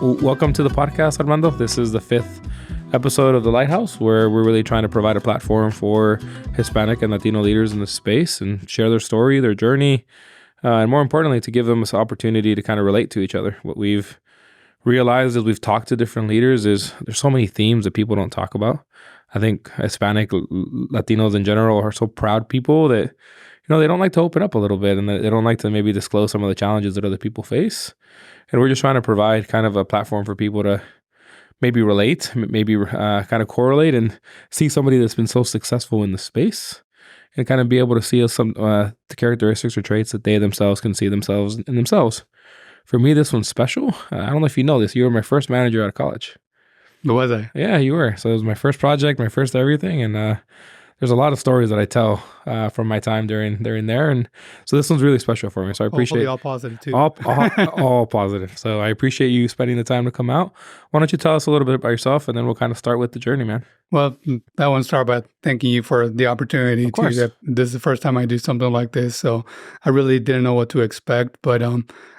Welcome to the podcast, Armando. This is the 5th episode of the Lighthouse, where we're really trying to provide a platform for Hispanic and Latino leaders in the space and share their story, their journey, and more importantly, to give them this opportunity to kind of relate to each other. What we've realized as we've talked to different leaders is there's so many themes that people don't talk about. I think Hispanic, Latinos in general are so proud people that, they don't like to open up a little bit, and they don't like to maybe disclose some of the challenges that other people face. And we're just trying to provide kind of a platform for people to maybe relate, maybe kind of correlate and see somebody that's been so successful in the space and kind of be able to see some the characteristics or traits that they themselves can see themselves in themselves. For me, this one's special. I don't know if you know this. You were my first manager out of college. Was I? Yeah, you were. So it was my first project, my first everything. And there's a lot of stories that I tell from my time during there. And so this one's really special for me. So I appreciate Hopefully all positive too. All positive. So I appreciate you spending the time to come out. Why don't you tell us a little bit about yourself, and then we'll kind of start with the journey, man. Well, I want to start by thanking you for the opportunity. This is the first time I do something like this. So I really didn't know what to expect, but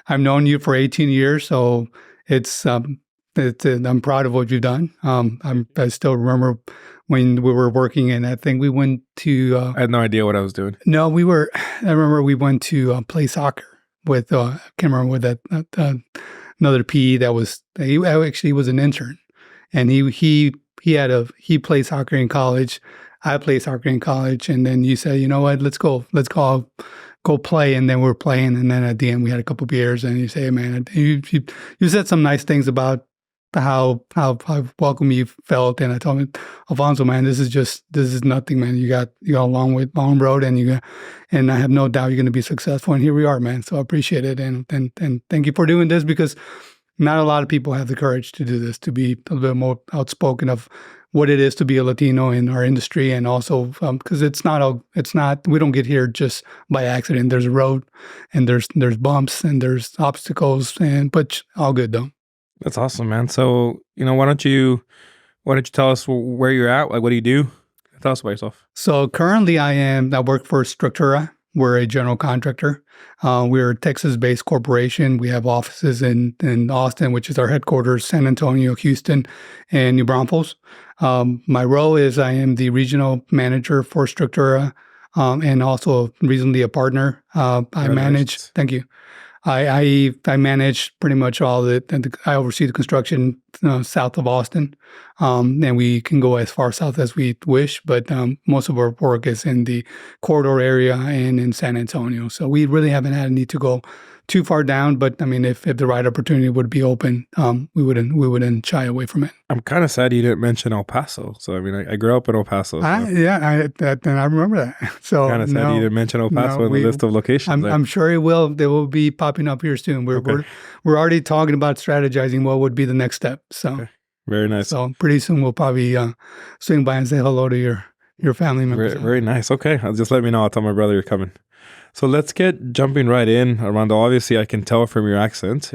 I've known you for 18 years. So I'm proud of what you've done. I still remember when we were working, and I think we went to... I had no idea what I was doing. No, I remember we went to play soccer with, I can't remember what that, another PE that was, he actually was an intern. And he played soccer in college. I played soccer in college. And then you said, you know what, let's go play. And then we were playing. And then at the end we had a couple beers, and you say, hey, man, you said some nice things about how welcome you felt. And I told him, Alfonso, man, this is nothing, man. You got a long road, and I have no doubt you're going to be successful. And here we are, man. So I appreciate it. And thank you for doing this, because not a lot of people have the courage to do this, to be a little bit more outspoken of what it is to be a Latino in our industry. And also, because we don't get here just by accident. There's a road, and there's bumps, and there's obstacles, but all good though. That's awesome, man. So, why don't you tell us where you're at? Like, what do you do? Tell us about yourself. So currently I work for Structura. We're a general contractor. We're a Texas-based corporation. We have offices in Austin, which is our headquarters, San Antonio, Houston, and New Braunfels. My role is I am the regional manager for Structura, and also recently a partner. I manage. Thank you. I manage pretty much I oversee the construction south of Austin, and we can go as far south as we wish, but most of our work is in the corridor area and in San Antonio. So we really haven't had a need to go too far down, but I mean, if the right opportunity would be open, we wouldn't shy away from it. I'm kind of sad you didn't mention El Paso. So I mean, I grew up in El Paso. So. I remember that. So kind of sad you didn't mention El Paso in the list of locations. I'm sure it will. They will be popping up here soon. We're already talking about strategizing what would be the next step. So okay. Very nice. So pretty soon we'll probably swing by and say hello to your family members. Very nice. Okay, just let me know. I'll tell my brother you're coming. So let's get jumping right in, Armando. Obviously, I can tell from your accent,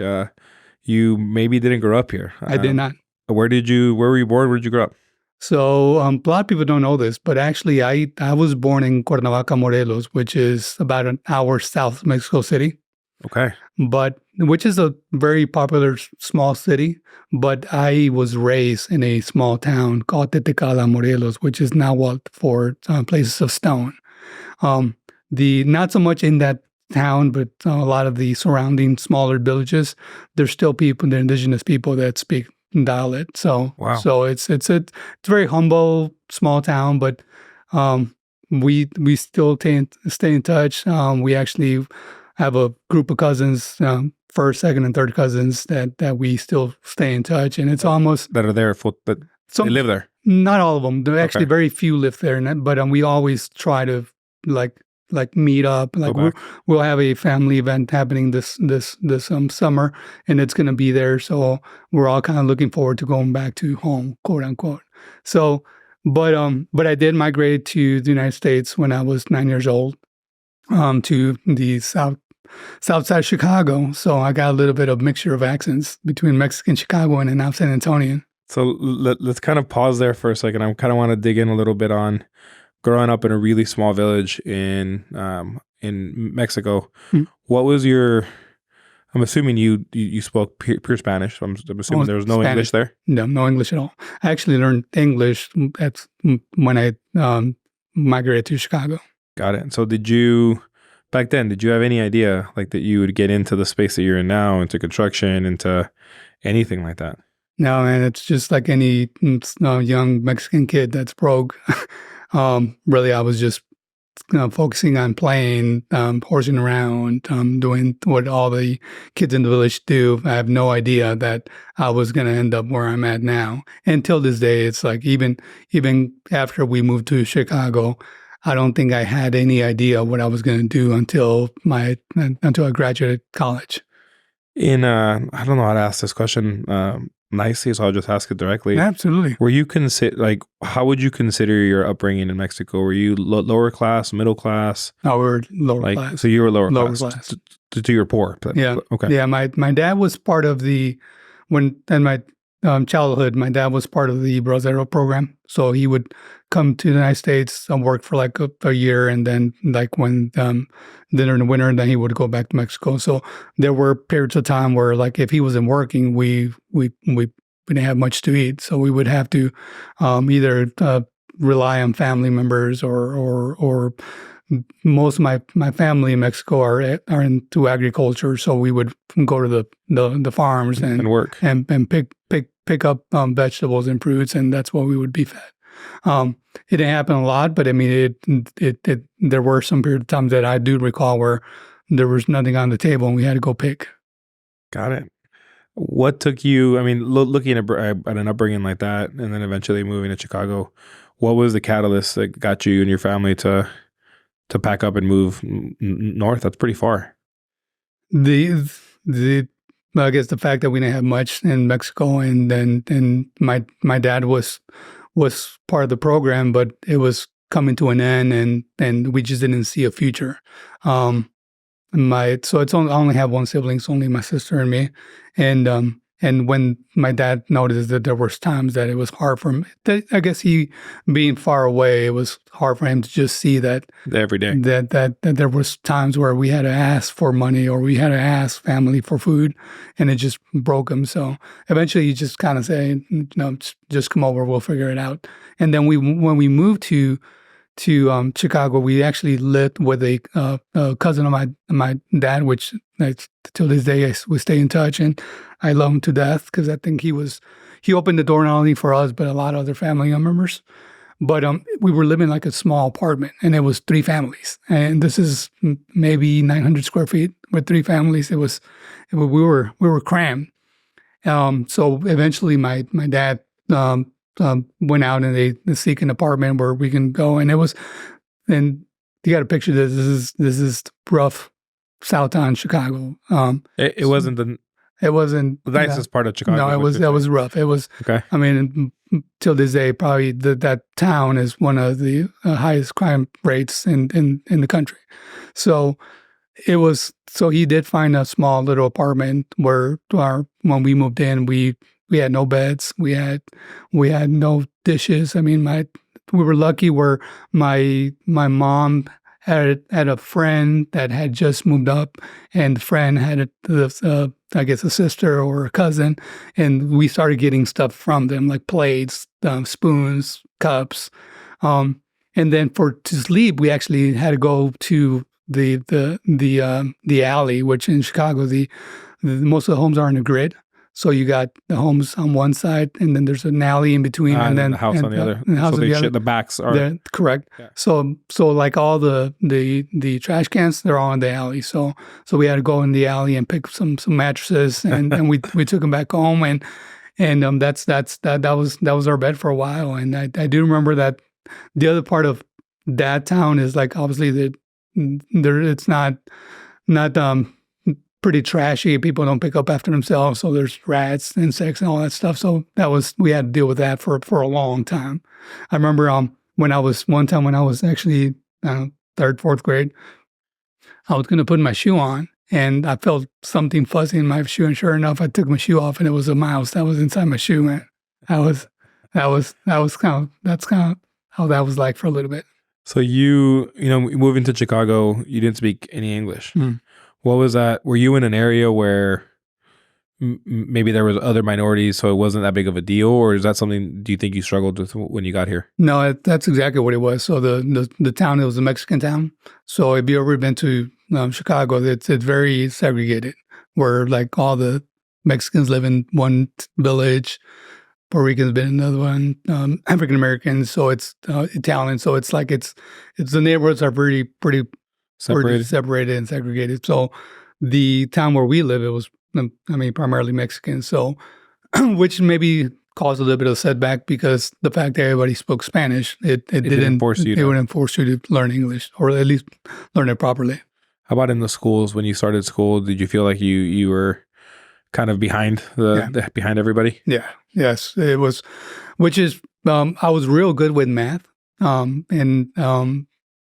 you maybe didn't grow up here. I did not. Where were you born? Where did you grow up? So a lot of people don't know this, but actually I was born in Cuernavaca, Morelos, which is about an hour south of Mexico City. Okay. Which is a very popular small city, but I was raised in a small town called Tetecala, Morelos, which is Nahuatl for places of stone. Not so much in that town, but a lot of the surrounding smaller villages, there's still they're indigenous people that speak dialect. So, wow. So it's a very humble, small town, but we still stay in touch. We actually have a group of cousins, first, second, and third cousins that we still stay in touch, and it's almost that are there, but they live there. Not all of them. There actually very few live there, but we always try to like meet up. Like we'll have a family event happening this summer, and it's going to be there. So we're all kind of looking forward to going back to home, quote unquote. So, but I did migrate to the United States when I was 9 years old, to the south side of Chicago. So I got a little bit of mixture of accents between Mexican Chicagoan and now San Antonian. So let's kind of pause there for a second. I kind of want to dig in a little bit on growing up in a really small village in Mexico. What was your I'm assuming you spoke pure Spanish. So I'm assuming there was no Spanish. English there. No English at all. I actually learned English when I migrated to Chicago. Got it. So back then, did you have any idea like that you would get into the space that you're in now, into construction, into anything like that? No, man, it's just like any young Mexican kid that's broke. Really, I was just focusing on playing, horsing around, doing what all the kids in the village do. I have no idea that I was going to end up where I'm at now. And till this day, it's like even after we moved to Chicago, I don't think I had any idea what I was going to do until I graduated college. I don't know how to ask this question nicely, so I'll just ask it directly. Absolutely. Were you how would you consider your upbringing in Mexico? Were you lower class, middle class? No, we were lower class. So you were lower class. To your poor. Yeah. Okay. Yeah. My dad was part of my childhood, my dad was part of the Bracero program. So he would come to the United States and work for like a year. And then like when then in the winter, then he would go back to Mexico. So there were periods of time where like if he wasn't working, we didn't have much to eat. So we would have to either rely on family members or most of my family in Mexico are into agriculture. So we would go to the farms and work and pick up vegetables and fruits, and that's what we would be fed. It didn't happen a lot, but I mean, it there were some period of times that I do recall where there was nothing on the table and we had to go pick. Got it. What took you, I mean, looking at an upbringing like that and then eventually moving to Chicago, what was the catalyst that got you and your family to pack up and move north? That's pretty far. I guess the fact that we didn't have much in Mexico, and my dad was part of the program, but it was coming to an end, and we just didn't see a future. I only have one sibling, it's only my sister and me, and when my dad noticed that there was times that it was hard for him, I guess he being far away, it was hard for him to just see that every day that there was times where we had to ask for money or we had to ask family for food, and it just broke him. So eventually he just kind of said, just come over, we'll figure it out. And then when we moved to Chicago, we actually lived with a cousin of my dad, which till this day we stay in touch, and I love him to death because I think he opened the door not only for us but a lot of other family members. But we were living like a small apartment, and it was 3 families, and this is maybe 900 square feet with 3 families. We were crammed. So eventually, my dad went out and they seek an apartment where we can go, and you got to picture this. This is rough Southtown Chicago. It wasn't the nicest part of Chicago. No, it was rough. It was okay. I mean, till this day, probably that town is one of the highest crime rates in the country. So he did find a small little apartment where when we moved in, we had no beds, we had no dishes. I mean, we were lucky where my mom had a friend that had just moved up, and the friend had I guess a sister or a cousin, and we started getting stuff from them like plates, spoons, cups, and then to sleep we actually had to go to the alley, which in Chicago most of the homes are in a grid. So you got the homes on one side, and then there's an alley in between, and then the house on the other. So the backs are correct. Yeah. So like all the trash cans, they're all in the alley. So we had to go in the alley and pick some mattresses, and we took them back home, and that was our bed for a while. And I do remember that the other part of that town is like obviously it's not pretty trashy. People don't pick up after themselves. So there's rats, insects, and all that stuff. So we had to deal with that for a long time. I remember when I was actually 3rd, 4th grade, I was going to put my shoe on, and I felt something fuzzy in my shoe. And sure enough, I took my shoe off, and it was a mouse that was inside my shoe, man. That's kind of how that was like for a little bit. So moving to Chicago, you didn't speak any English. What was that? Were you in an area where maybe there was other minorities, so it wasn't that big of a deal, or is that something? Do you think you struggled with when you got here? No, that's exactly what it was. So the town, it was a Mexican town. So if you ever been to Chicago, it's very segregated, where like all the Mexicans live in one village, Puerto Ricans been in another one, African Americans. So it's Italian. So it's like it's the neighborhoods are pretty separated and segregated. So the town where we live, it was primarily Mexican. So which maybe caused a little bit of setback because the fact that everybody spoke Spanish, it didn't force you. It wouldn't force you to learn English, or at least learn it properly. How about in the schools? When you started school, did you feel like you were kind of behind behind everybody? Yeah. Yes, it was. Which is, I was real good with math, so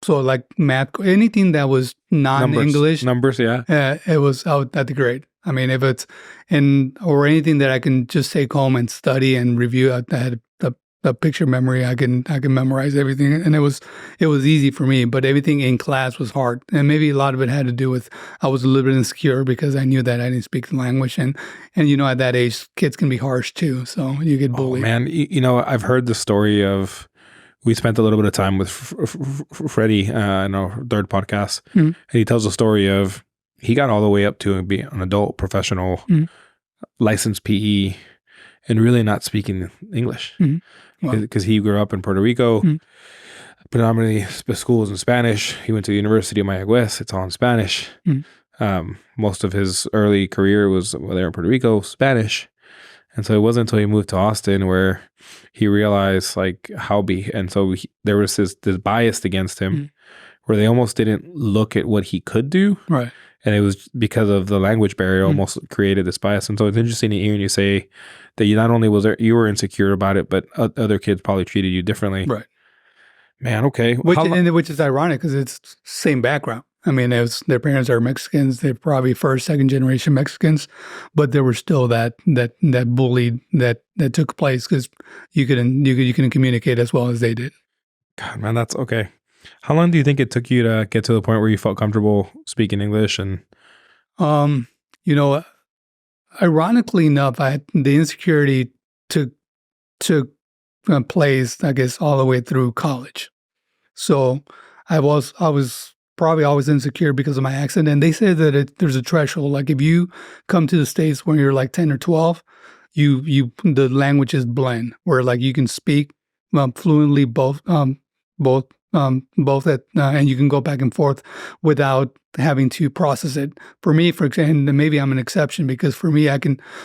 like math, anything that was non-English numbers, yeah. It was out at the grade. I mean, if it's or anything that I can just take home and study and review, I had the picture memory. I can memorize everything, and it was easy for me. But everything in class was hard, and maybe a lot of it had to do with I was a little bit insecure because I knew that I didn't speak the language, and at that age, kids can be harsh too. So you get bullied. Oh, man, I've heard the story of. We spent a little bit of time with Freddie in our third podcast, and he tells the story of he got all the way up to be an adult professional licensed PE and really not speaking English because he grew up in Puerto Rico, predominantly schools in Spanish. He went to the University of Mayagüez. It's all in Spanish. Most of his early career was there in Puerto Rico, Spanish. And so it wasn't until he moved to Austin where he realized like there was this bias against him where they almost didn't look at what he could do. Right. And it was because of the language barrier almost created this bias. And so it's interesting to hear you say that you not only you were insecure about it, but other kids probably treated you differently. Right. Man, okay. Which is ironic because it's same background. I mean, their parents are Mexicans. They're probably first, second generation Mexicans, but there was still that bully that took place because you couldn't communicate as well as they did. God, man, that's okay. How long do you think it took you to get to the point where you felt comfortable speaking English? And ironically enough, the insecurity took place, I guess, all the way through college. So I was probably always insecure because of my accent. And they say that there's a threshold. Like if you come to the States when you're like 10 or 12, the languages blend where like you can speak fluently both and you can go back and forth without having to process it. For me, for example, maybe I'm an exception because for me,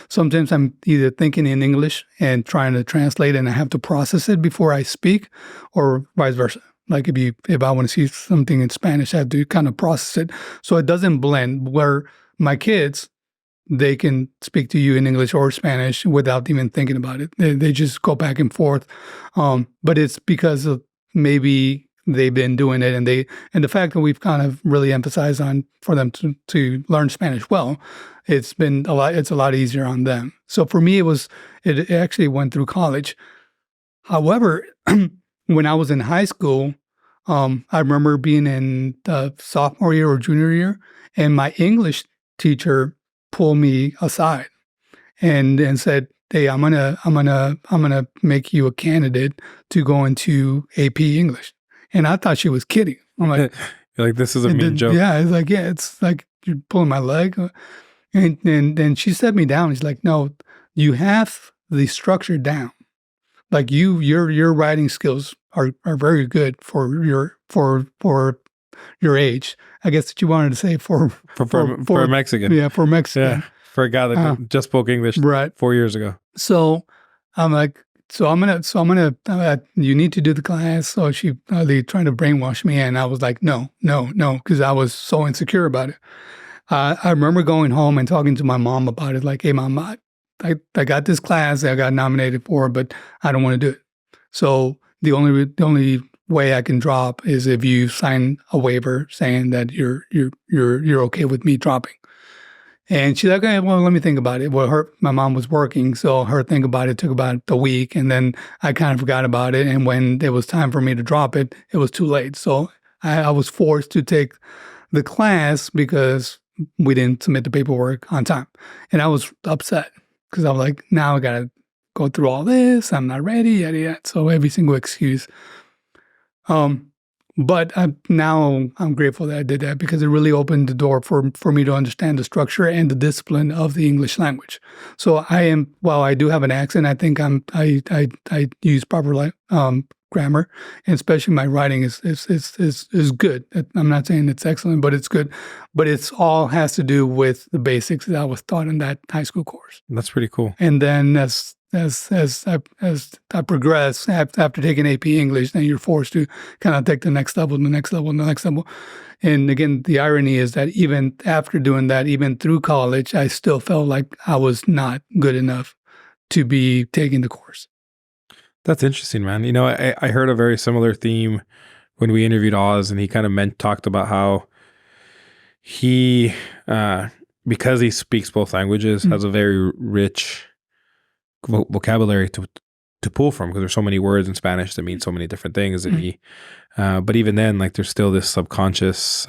sometimes I'm either thinking in English and trying to translate and I have to process it before I speak or vice versa. Like if I want to see something in Spanish, I have to kind of process it. So it doesn't blend where my kids, they can speak to you in English or Spanish without even thinking about it. They just go back and forth. But it's because of maybe they've been doing it and the fact that we've kind of really emphasized on for them to learn Spanish well, it's a lot easier on them. So for me, it actually went through college. However, when I was in high school, I remember being in the sophomore year or junior year, and my English teacher pulled me aside and said, "Hey, I'm gonna make you a candidate to go into AP English." And I thought she was kidding. I'm like, "You're like, this is a mean joke." Yeah, it's like you're pulling my leg. And then she set me down. She's like, "No, you have the structure down. Like your writing skills are very good for your age." I guess that you wanted to say for a Mexican. Yeah, for Mexican. Yeah, for a guy that just spoke English 4 years ago. So I'm like, you need to do the class. So they trying to brainwash me, and I was like, no, because I was so insecure about it. I remember going home and talking to my mom about it. Like, hey, Mom, I got this class that I got nominated for, but I don't want to do it. So the only way I can drop is if you sign a waiver saying that you're okay with me dropping. And she's like, okay, well, let me think about it. Well, my mom was working, so her think about it took about a week, and then I kind of forgot about it. And when it was time for me to drop it, it was too late. So I was forced to take the class because we didn't submit the paperwork on time. And I was upset because I was like, now I got to go through all this. I'm not ready, yada, yada. So every single excuse. But now I'm grateful that I did that because it really opened the door for me to understand the structure and the discipline of the English language. So while I do have an accent, I think I use proper grammar, and especially my writing is good. I'm not saying it's excellent, but it's good. But it's all has to do with the basics that I was taught in that high school course. That's pretty cool. And then as I progress after taking AP English, then you're forced to kind of take the next level, the next level, the next level. And again, the irony is that even after doing that, even through college, I still felt like I was not good enough to be taking the course. That's interesting, man. You know, I heard a very similar theme when we interviewed Oz, and he kind of talked about how he, because he speaks both languages, has a very rich vocabulary to pull from, because there's so many words in Spanish that mean so many different things that he but even then, like, there's still this subconscious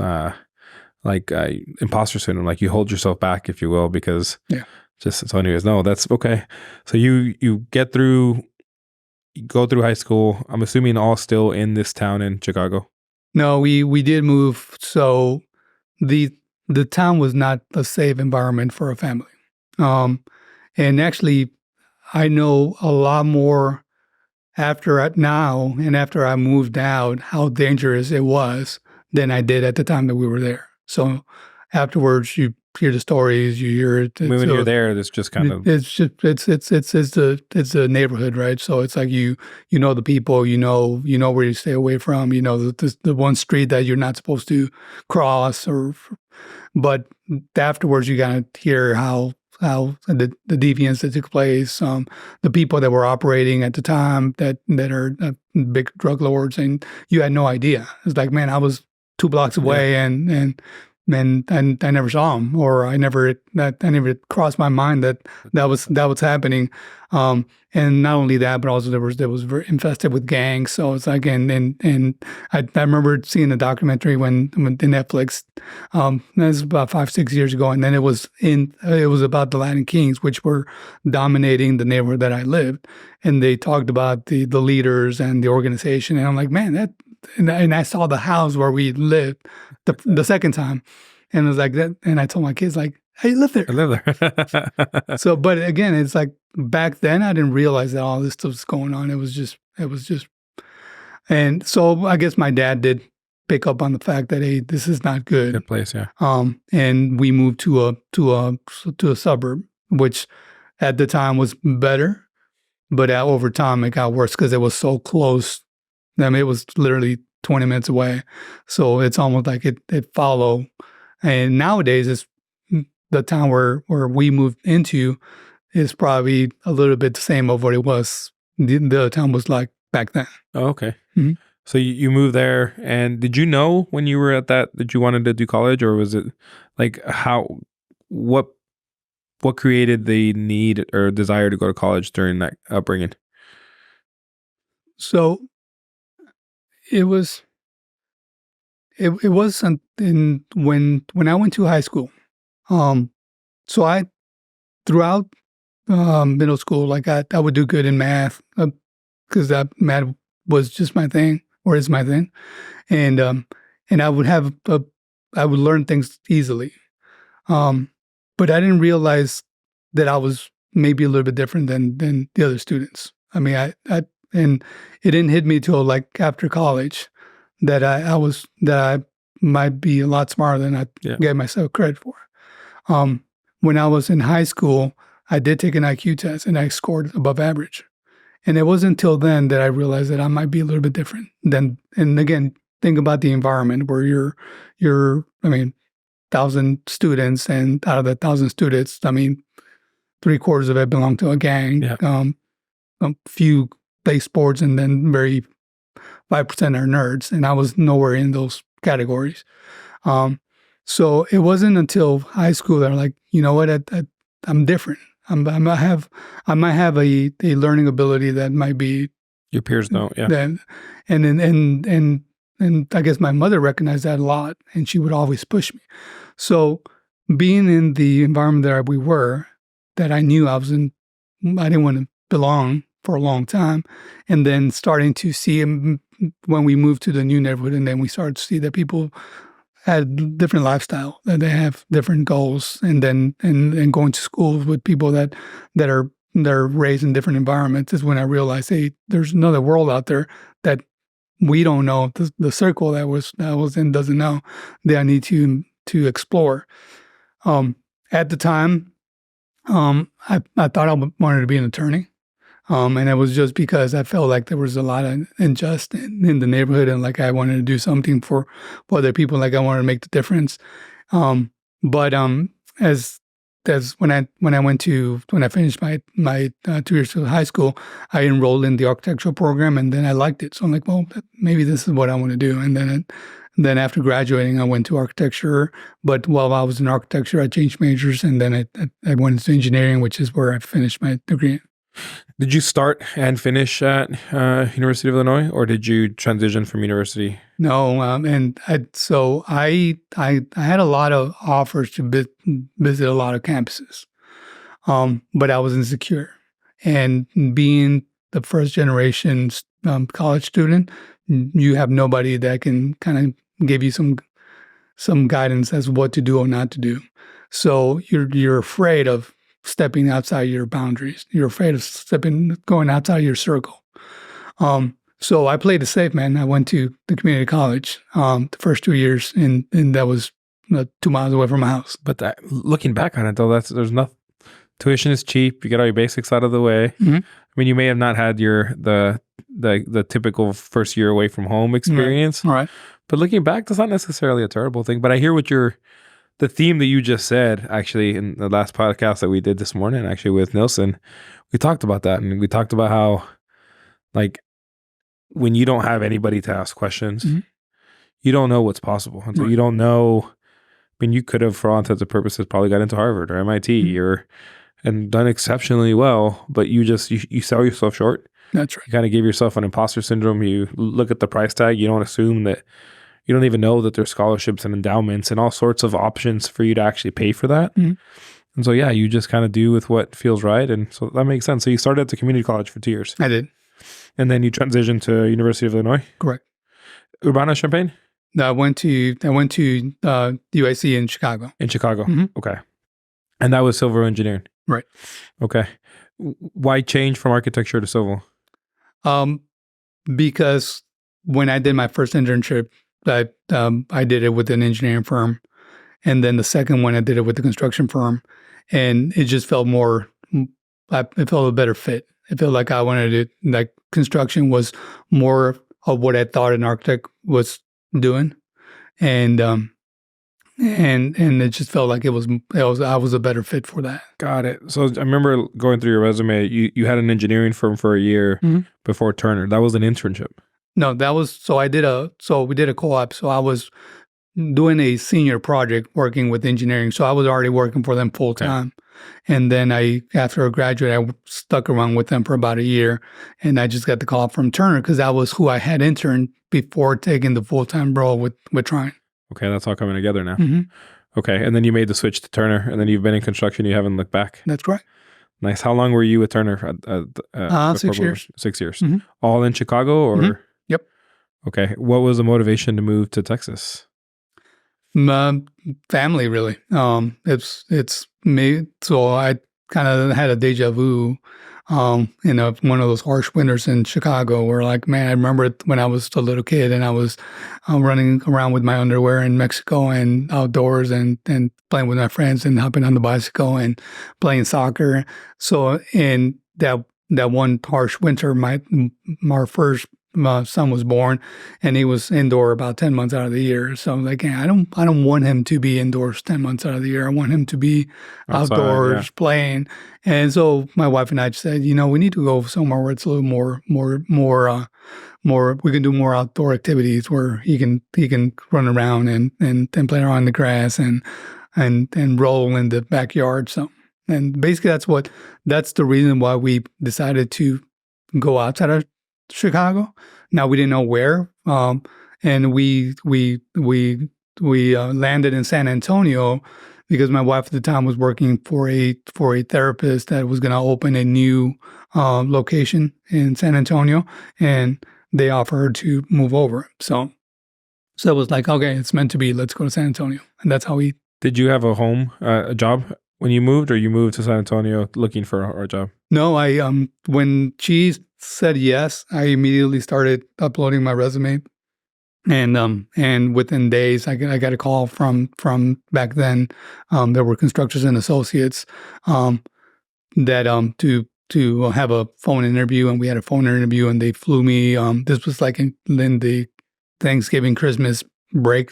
imposter syndrome, like you hold yourself back, if you will, because just so anyways, no, that's okay. So you go through high school, I'm assuming all still in this town in Chicago. No, we did move. So the town was not a safe environment for a family. And actually, I know a lot more after I moved out, how dangerous it was than I did at the time that we were there. So afterwards, you hear the stories, you hear it. When you're there, it's just kind of it's the neighborhood, right? So it's like you know the people, you know where you stay away from, you know the one street that you're not supposed to cross, but afterwards you gotta hear how the deviance that took place, the people that were operating at the time that are big drug lords, and you had no idea. It's like, man, I was 2 blocks away, and I never saw him, or I never crossed my mind that was happening. And not only that, but also there was very infested with gangs. So it's like, and I remember seeing the documentary when the Netflix, that was about 5-6 years ago, and then it was about the Latin Kings, which were dominating the neighborhood that I lived, and they talked about the leaders and the organization, and I'm like, man, and I saw the house where we lived the second time, and it was like that, and I told my kids, like, hey, you live there. I live there. So, but again, it's like back then I didn't realize that all this stuff was going on. It was just, and so I guess my dad did pick up on the fact that, hey, this is not good. Good place, yeah. And we moved to a suburb, which at the time was better, but over time it got worse because it was so close. I mean, it was literally 20 minutes away, so it's almost like it followed. And nowadays, it's the town where we moved into is probably a little bit the same of what it was. The town was like back then. Oh, okay. Mm-hmm. So you moved there, and did you know when you were at that you wanted to do college, or was it like what created the need or desire to go to college during that upbringing? So it was when I went to high school. So I throughout middle school, like I would do good in math because that math was just my thing, or is my thing, and I would I would learn things easily, but I didn't realize that I was maybe a little bit different than the other students. I mean, and it didn't hit me till like after college that I might be a lot smarter than I gave myself credit for. When I was in high school, I did take an IQ test and I scored above average. And it wasn't until then that I realized that I might be a little bit different and again, think about the environment where you're 1,000 students, and out of that 1,000 students, 3/4 of it belong to a gang. Yeah. A few play sports, and then 5% are nerds. And I was nowhere in those categories. So it wasn't until high school that I'm like, you know what, I'm different. I might have a learning ability that might be your peers don't. Yeah. And I guess my mother recognized that a lot, and she would always push me. So being in the environment that we were, that I knew I was in, I didn't want to belong for a long time. And then starting to see when we moved to the new neighborhood, and then we started to see that people had different lifestyle, that they have different goals, and then and going to schools with people that are raised in different environments is when I realized, hey, there's another world out there that we don't know. The circle that I was in doesn't know, that I need to explore. At the time, I thought I wanted to be an attorney. And it was just because I felt like there was a lot of injustice in the neighborhood, and like I wanted to do something for other people, like I wanted to make the difference. But as when I finished my 2 years of high school, I enrolled in the architectural program, and then I liked it. So I'm like, well, maybe this is what I want to do. And then after graduating, I went to architecture. But while I was in architecture, I changed majors, and then I went into engineering, which is where I finished my degree. Did you start and finish at University of Illinois, or did you transition from university? No, and I had a lot of offers to visit a lot of campuses, but I was insecure. And being the first generation college student, you have nobody that can kind of give you some guidance as what to do or not to do. So you're afraid of stepping outside your boundaries. You're afraid of going outside your circle. So I played it safe, man. I went to the community college the first 2 years, and that was 2 miles away from my house. But looking back on it, though, there's nothing. Tuition is cheap. You get all your basics out of the way. Mm-hmm. I mean, you may have not had the typical first year away from home experience. Right. But looking back, that's not necessarily a terrible thing. But I hear the theme that you just said, actually, in the last podcast that we did this morning, actually with Nilsson, we talked about that. And we talked about how, like, when you don't have anybody to ask questions, mm-hmm. you don't know what's possible. And so you don't know. I mean, you could have, for all intents and purposes, probably got into Harvard or MIT mm-hmm. and done exceptionally well, but you sell yourself short. That's right. You kind of give yourself an imposter syndrome. You look at the price tag. You don't assume that. You don't even know that there's scholarships and endowments and all sorts of options for you to actually pay for that. Mm-hmm. And so, yeah, you just kind of do with what feels right. And so that makes sense. So you started at the community college for 2 years. I did. And then you transitioned to University of Illinois? Correct. Urbana-Champaign? No, I went to UIC in Chicago. In Chicago. Mm-hmm. Okay. And that was civil engineering? Right. Okay. Why change from architecture to civil? Because when I did my first internship, I did it with an engineering firm, and then the second one I did it with the construction firm, and it just felt it felt a better fit. It felt like I wanted it, like construction was more of what I thought an architect was doing, and it just felt like I was a better fit for that. Got it. So I remember going through your resume. You had an engineering firm for a year mm-hmm. before Turner. That was an internship. No, that was, so we did a co-op. So I was doing a senior project working with engineering. So I was already working for them full time. Okay. And then after I graduated, I stuck around with them for about a year, and I just got the call from Turner because that was who I had interned before taking the full-time role with Trine. Okay. That's all coming together now. Mm-hmm. Okay. And then you made the switch to Turner, and then you've been in construction. You haven't looked back. That's correct. Nice. How long were you with Turner? 6 years. 6 years. Mm-hmm. All in Chicago, or? Mm-hmm. Yep. Okay. What was the motivation to move to Texas? Family, really. It's me. So I kind of had a deja vu, one of those harsh winters in Chicago where, like, man, I remember when I was a little kid and I was running around with my underwear in Mexico and outdoors and playing with my friends and hopping on the bicycle and playing soccer. So in that one harsh winter, our first son was born, and he was indoor about 10 months out of the year. So I'm like, I don't want him to be indoors 10 months out of the year. I want him to be outdoors playing. And so my wife and I said, we need to go somewhere where it's a little more, we can do more outdoor activities where he can run around and play around the grass and roll in the backyard. So, and basically that's the reason why we decided to go outside of Chicago. Now we didn't know where, and we landed in San Antonio because my wife at the time was working for a therapist that was going to open a new location in San Antonio, and they offered her to move over. So it was like, okay, it's meant to be. Let's go to San Antonio, and that's how we. Did you have a home, a job when you moved, or you moved to San Antonio looking for a job? No, I when she said yes, I immediately started uploading my resume, and within days, I got a call from back then. There were Constructors and Associates that to have a phone interview, and we had a phone interview, and they flew me. This was like in the Thanksgiving Christmas break.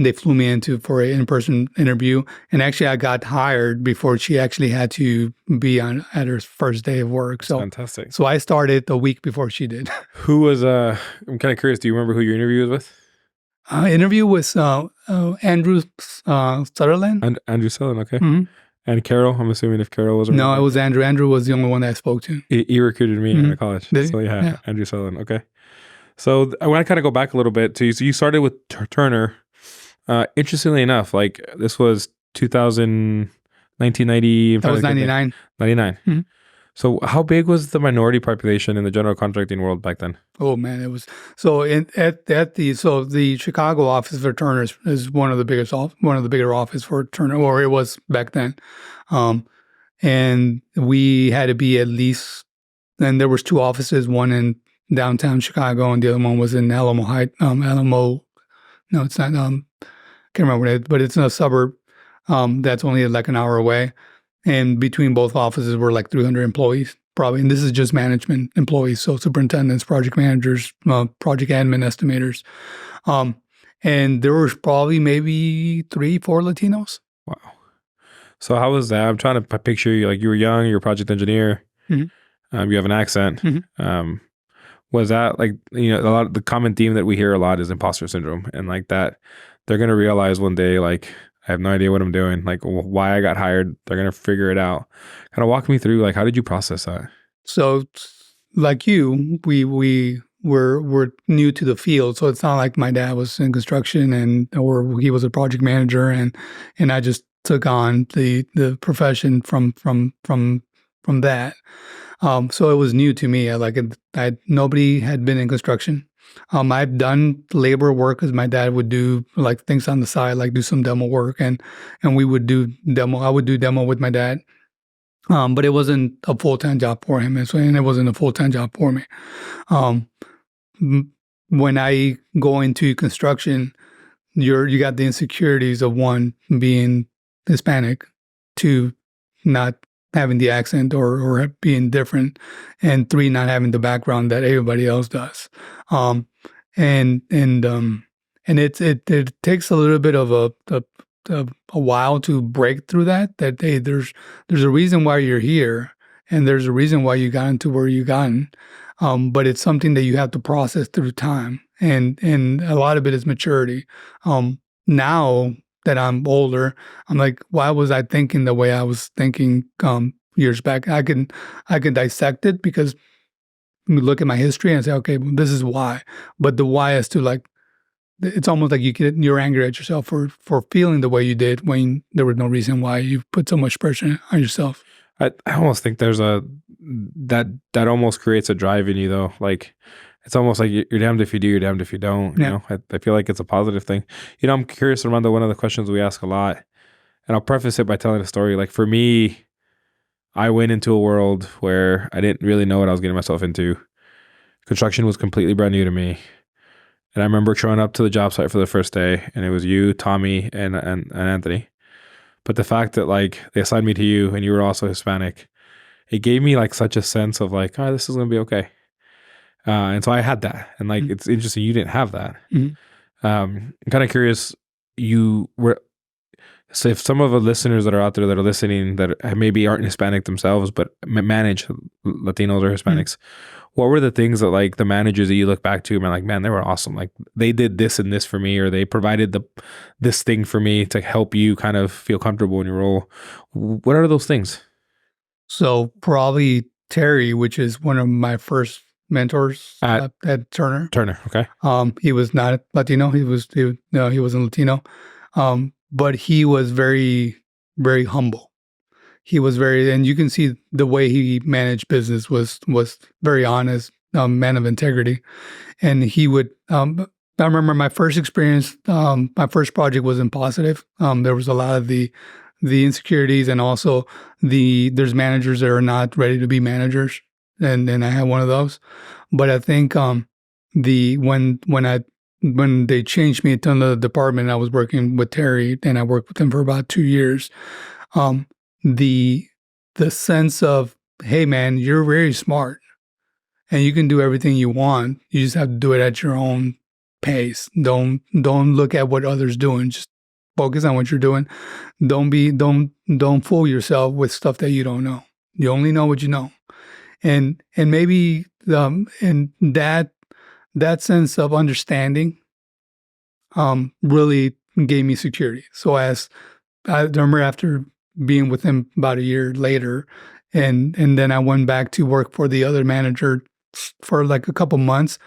They flew me into for an in-person interview, and actually I got hired before she actually had to be at her first day of work. So fantastic. So I started a week before she did. Who was I'm kind of curious. Do you remember who your interview was with? Interview was Andrew Sutherland. Andrew Sutherland. Okay. Mm-hmm. And Carol. I'm assuming if Carol was. No, it was Andrew. Andrew was the only one that I spoke to. He recruited me Mm-hmm. in college. Did he? So yeah, Andrew Sutherland. Okay. So I want to kind of go back a little bit to so you started with Turner. Interestingly enough, like this was 1990. That was 99. 99. Mm-hmm. So how big was the minority population in the general contracting world back then? Oh man, it was so the Chicago office for Turner is one of the bigger office for Turner, or it was back then, and we had to be at least. And there was two offices, one in downtown Chicago, and the other one was in Alamo Heights. No, it's not. Can't remember what it is, but it's in a suburb that's only like an hour away. And between both offices were like 300 employees, probably. And this is just management employees, so superintendents, project managers, project admin estimators. And there was probably maybe 3-4 Latinos. Wow. So how was that? I'm trying to picture you. Like you were young, you're a project engineer. Mm-hmm. You have an accent. Mm-hmm. Was that like, a lot of the common theme that we hear a lot is imposter syndrome, and like that they're going to realize one day, like, I have no idea what I'm doing, like why I got hired. They're going to figure it out. Kind of walk me through, like, how did you process that? So like you, we're new to the field. So it's not like my dad was in construction or he was a project manager and I just took on the profession from that. So it was new to me. Nobody had been in construction. I've done labor work because my dad would do like things on the side, like do some demo work, and we would do demo. I would do demo with my dad, but it wasn't a full-time job for him, and it wasn't a full-time job for me. When I go into construction, you got the insecurities of one being Hispanic, two not having the accent or being different, and 3 not having the background that everybody else does. And it takes a little bit of a while to break through that hey, there's a reason why you're here, and there's a reason why you got into where you gotten. But it's something that you have to process through time, and a lot of it is maturity. Now that I'm older, I'm like, why was I thinking the way I was thinking years back? I can dissect it because we look at my history and say, okay, well, this is why. But the why is to like, it's almost like you're angry at yourself for feeling the way you did when there was no reason why you put so much pressure on yourself. I almost think there's that almost creates a drive in you though. Like, it's almost like you're damned if you do, you're damned if you don't. You know, I feel like it's a positive thing. I'm curious, Armando, one of the questions we ask a lot, and I'll preface it by telling a story. Like for me, I went into a world where I didn't really know what I was getting myself into. Construction was completely brand new to me. And I remember showing up to the job site for the first day, and it was you, Tommy, and Anthony. But the fact that like they assigned me to you and you were also Hispanic, it gave me like such a sense of like, oh, this is going to be okay. And so I had that. And like, it's interesting you didn't have that. Mm-hmm. I'm kind of curious, so if some of the listeners that are out there that are listening that maybe aren't Hispanic themselves, but manage Latinos or Hispanics, what were the things that like the managers that you look back to and are like, man, they were awesome. Like they did this and this for me, or they provided this thing for me to help you kind of feel comfortable in your role. What are those things? So probably Terry, which is one of my first mentors at Turner. Turner, okay. He was not Latino. He wasn't Latino. but he was very, very humble. He was very, and you can see the way he managed business was very honest, man of integrity. And he would, I remember my first experience, my first project was in Positive. There was a lot of the insecurities, and also there's managers that are not ready to be managers. And I had one of those. But I think, when they changed me to another department, I was working with Terry, and I worked with him for about 2 years. The sense of, hey man, you're very smart and you can do everything you want. You just have to do it at your own pace. Don't look at what others doing. Just focus on what you're doing. Don't fool yourself with stuff that you don't know. You only know what you know. And maybe and that sense of understanding really gave me security. So as I remember, after being with him about a year later, and then I went back to work for the other manager for like a couple months,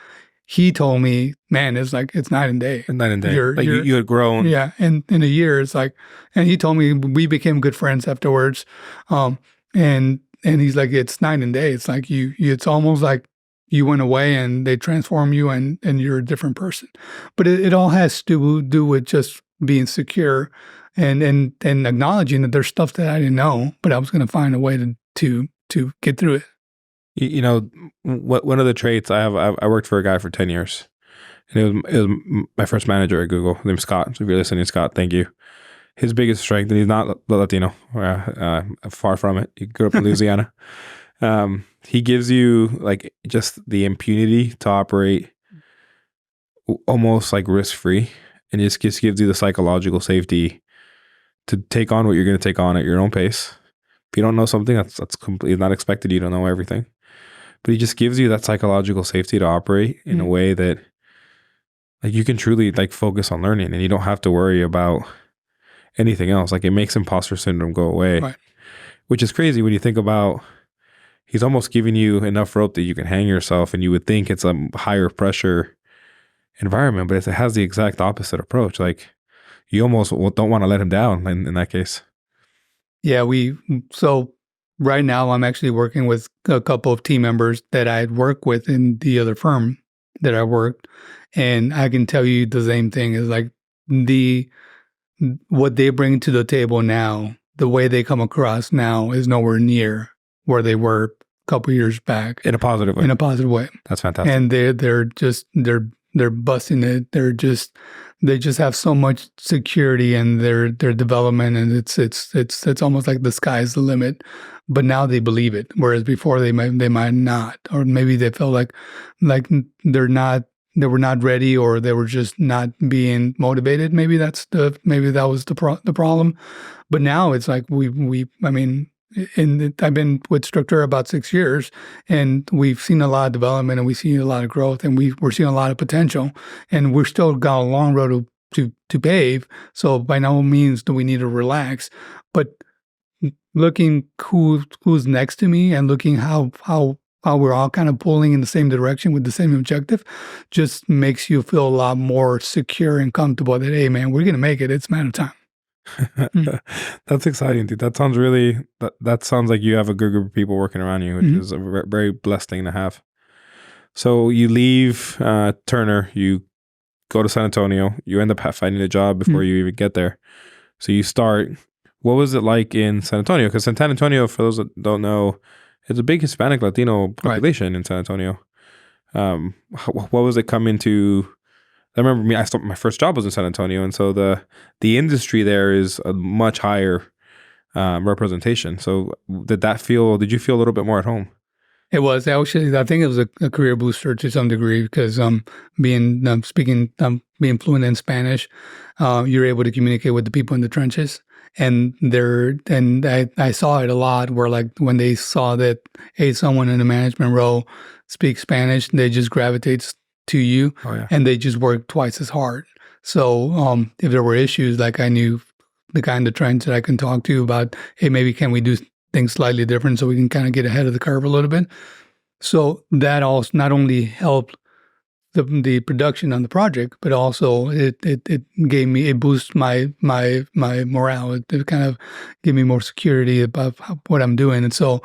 he told me, man, it's night and day. Night and day. You had grown. Yeah. And in a year, it's like, and he told me we became good friends afterwards. And he's like, it's night and day. It's like it's almost like you went away and they transform you and you're a different person. But it all has to do with just being secure and acknowledging that there's stuff that I didn't know, but I was going to find a way to get through it. You know, one of the traits I have, I worked for a guy for 10 years. And it was my first manager at Google. His name's Scott. So if you're listening, Scott, thank you. His biggest strength, and he's not Latino, far from it. He grew up in Louisiana. He gives you like just the impunity to operate almost like risk-free, and just gives you the psychological safety to take on what you're going to take on at your own pace. If you don't know something, that's completely not expected. You don't know everything, but he just gives you that psychological safety to operate in a way that like you can truly like focus on learning, and you don't have to worry about anything else. Like it makes imposter syndrome go away, right. Which is crazy when you think about. He's almost giving you enough rope that you can hang yourself, and you would think it's a higher pressure environment, but it has the exact opposite approach. Like you almost don't want to let him down in that case. Yeah, so right now I'm actually working with a couple of team members that I had worked with in the other firm that I worked, and I can tell you the same thing is like what they bring to the table now, the way they come across now is nowhere near where they were a couple years back. In a positive way. In a positive way. That's fantastic. And they're busting it. They just have so much security in their development, and it's almost like the sky's the limit. But now they believe it, whereas before they might not, or maybe they felt like they were not ready, or they were just not being motivated. Maybe that was the problem. But now it's like I've been with Structura about 6 years, and we've seen a lot of development, and we've seen a lot of growth, and we're seeing a lot of potential, and we're still got a long road to pave. So by no means do we need to relax, but looking who's next to me and looking how we're all kind of pulling in the same direction with the same objective just makes you feel a lot more secure and comfortable that, hey man, we're going to make it. It's a matter of time. That's exciting, dude. That sounds really, that sounds like you have a good group of people working around you, which is a very blessed thing to have. So you leave Turner, you go to San Antonio, you end up finding a job before you even get there. So you start, what was it like in San Antonio? Because San Antonio, for those that don't know, it's a big Hispanic Latino population in San Antonio. What was it coming to? I remember my first job was in San Antonio, and so the industry there is a much higher representation. So did you feel a little bit more at home? It was actually, I think it was a career booster to some degree because being fluent in Spanish, you're able to communicate with the people in the trenches. And I saw it a lot where like when they saw that, hey, someone in a management role speaks Spanish, they just gravitate to you and they just work twice as hard. So if there were issues, like I knew the guy in the trench that I can talk to about, hey, maybe can we do things slightly different so we can kind of get ahead of the curve a little bit. So that also not only helped the production on the project, but also it gave me, it boosted my morale. It kind of gave me more security about what I'm doing. And so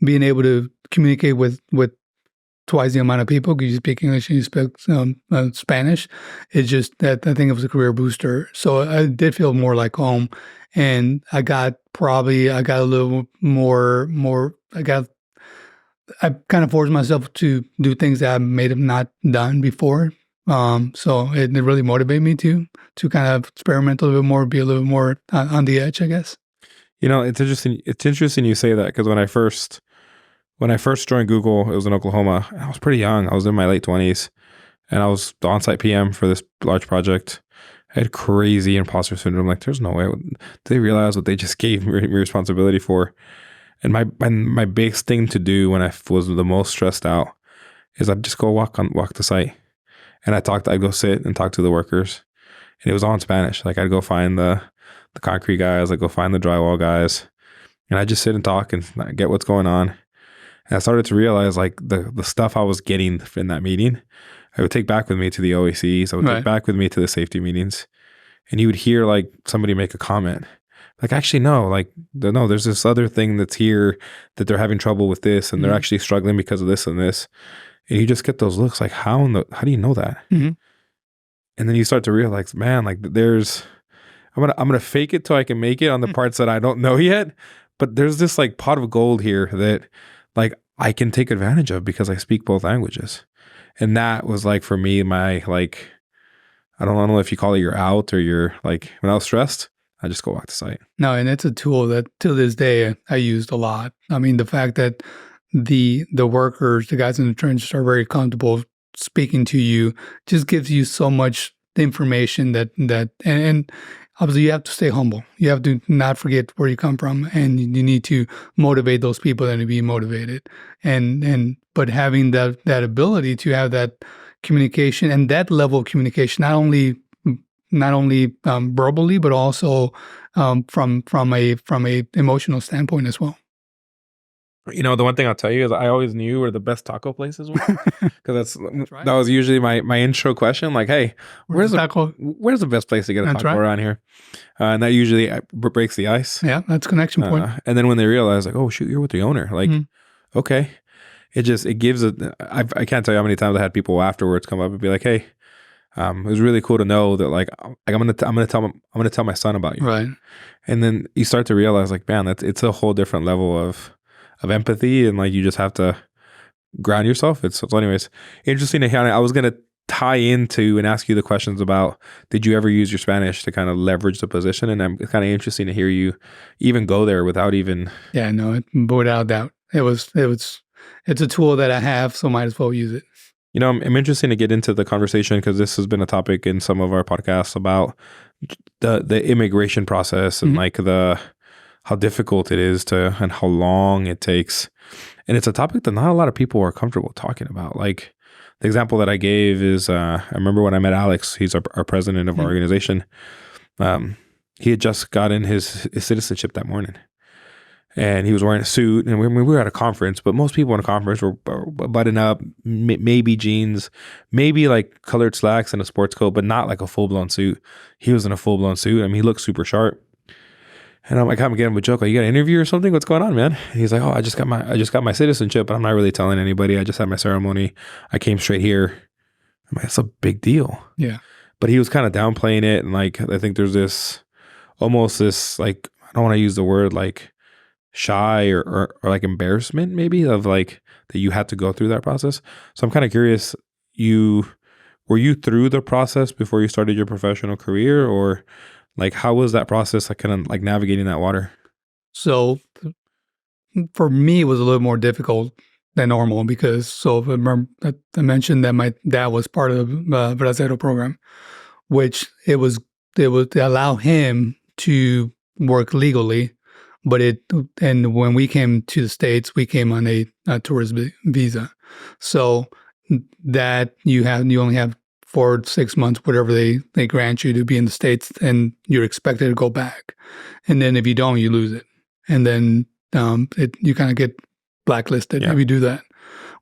being able to communicate with twice the amount of people, because you speak English and you speak Spanish, it's just that I think it was a career booster. So I did feel more like home, and I got a little more. I kind of forced myself to do things that I may have not done before. So it really motivated me to kind of experiment a little bit more, be a little more on the edge, I guess. It's interesting. It's interesting you say that, because when I first joined Google, it was in Oklahoma. I was pretty young. I was in my late 20s, and I was the on-site PM for this large project. I had crazy imposter syndrome. Like, there's no way. Did they realize what they just gave me responsibility for? And my biggest thing to do when I was the most stressed out is I'd just go walk the site, and I'd go sit and talk to the workers, and it was all in Spanish. Like, I'd go find the concrete guys, I'd go find the drywall guys, and I'd just sit and talk and get what's going on. And I started to realize, like, the stuff I was getting in that meeting, I would take back with me to the OACs. I would take back with me to the safety meetings, and you would hear like somebody make a comment. Like, actually, no, there's this other thing that's here that they're having trouble with this, and they're actually struggling because of this and this. And you just get those looks like, how do you know that? Mm-hmm. And then you start to realize, man, like, I'm gonna fake it till I can make it on the parts that I don't know yet. But there's this like pot of gold here that like I can take advantage of because I speak both languages. And that was like, for me, my like, I don't know if you call it your out or your like, when I was stressed, I just go walk the site. No, and it's a tool that to this day I used a lot. I mean, the fact that the workers, the guys in the trenches are very comfortable speaking to you just gives you so much information that and obviously you have to stay humble. You have to not forget where you come from, and you need to motivate those people that to be motivated. But having that ability to have that communication and that level of communication, not only verbally, but also from a emotional standpoint as well. The one thing I'll tell you is I always knew where the best taco places were, because right. That was usually my intro question. Like, hey, where's the best place to get a taco around here? And that usually breaks the ice. Yeah, that's connection point. And then when they realize, like, oh shoot, you're with the owner. Like, okay, it gives I can't tell you how many times I had people afterwards come up and be like, hey, it was really cool to know that, like I'm gonna tell my son about you. Right. And then you start to realize, like, man, it's a whole different level of empathy, and like you just have to ground yourself. So anyways, interesting to hear. I was gonna tie into and ask you the questions about, did you ever use your Spanish to kind of leverage the position? And it's kind of interesting to hear you even go there without even. Yeah, no, without doubt, it's a tool that I have, so might as well use it. I'm interested to get into the conversation, because this has been a topic in some of our podcasts about the immigration process and like how difficult it is and how long it takes. And it's a topic that not a lot of people are comfortable talking about. Like, the example that I gave is, I remember when I met Alex, he's our president of our organization. He had just gotten his citizenship that morning, and he was wearing a suit, and we were at a conference, but most people in a conference were button up, maybe jeans, maybe like colored slacks and a sports coat, but not like a full-blown suit. He was in a full-blown suit. I mean, he looked super sharp. And I'm like, I'm getting him a joke, like, you got an interview or something? What's going on, man? And he's like, oh, I just got my citizenship, but I'm not really telling anybody. I just had my ceremony. I came straight here. I'm like, that's a big deal. Yeah. But he was kind of downplaying it, and like, I think there's this like, I don't want to use the word like shy or like embarrassment maybe of like that you had to go through that process. So I'm kind of curious, were you through the process before you started your professional career, or like, how was that process, like, kind of like navigating that water? So for me, it was a little more difficult than normal, because I mentioned that my dad was part of the Bracero program, which it would allow him to work legally, and when we came to the States, we came on a tourist visa. So that you only have 4 to 6 months, whatever they grant you to be in the States, and you're expected to go back. And then if you don't, you lose it. And then you kind of get blacklisted if you do that.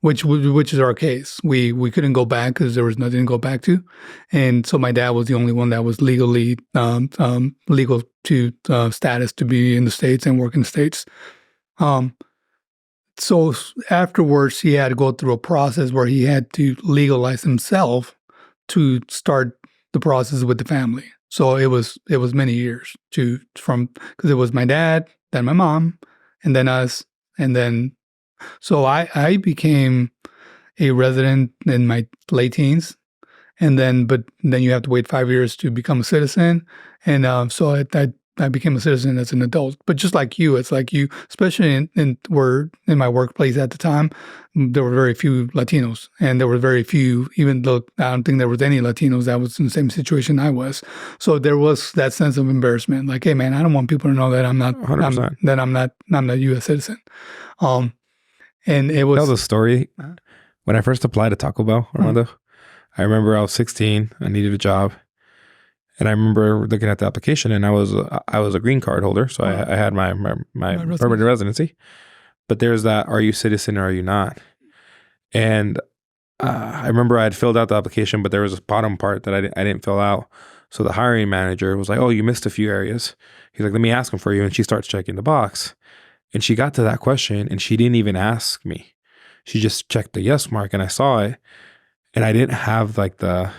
which is our case. We couldn't go back because there was nothing to go back to, and so my dad was the only one that was legally legal to status to be in the States and work in the States. So afterwards, he had to go through a process where he had to legalize himself to start the process with the family. So it was many years because it was my dad, then my mom, and then us, and then so I became a resident in my late teens, but then you have to wait 5 years to become a citizen, and so I became a citizen as an adult. But just like you, it's like you, especially in my workplace at the time, there were very few Latinos, and there were very few, even though I don't think there was any Latinos that was in the same situation I was. So there was that sense of embarrassment, like, hey man, I don't want people to know that I'm not 100%. I'm not a U.S. citizen. And it was tell the story. When I first applied to Taco Bell, Armando, I remember I was 16. I needed a job. And I remember looking at the application, and I was a green card holder, so I had my permanent residency. But there's that: are you citizen or are you not? And I remember I had filled out the application, but there was a bottom part that I didn't fill out. So the hiring manager was like, "Oh, you missed a few areas." He's like, "Let me ask them for you." And she starts checking the box, and she got to that question, and she didn't even ask me. She just checked the yes mark, and I saw it, and I didn't have like the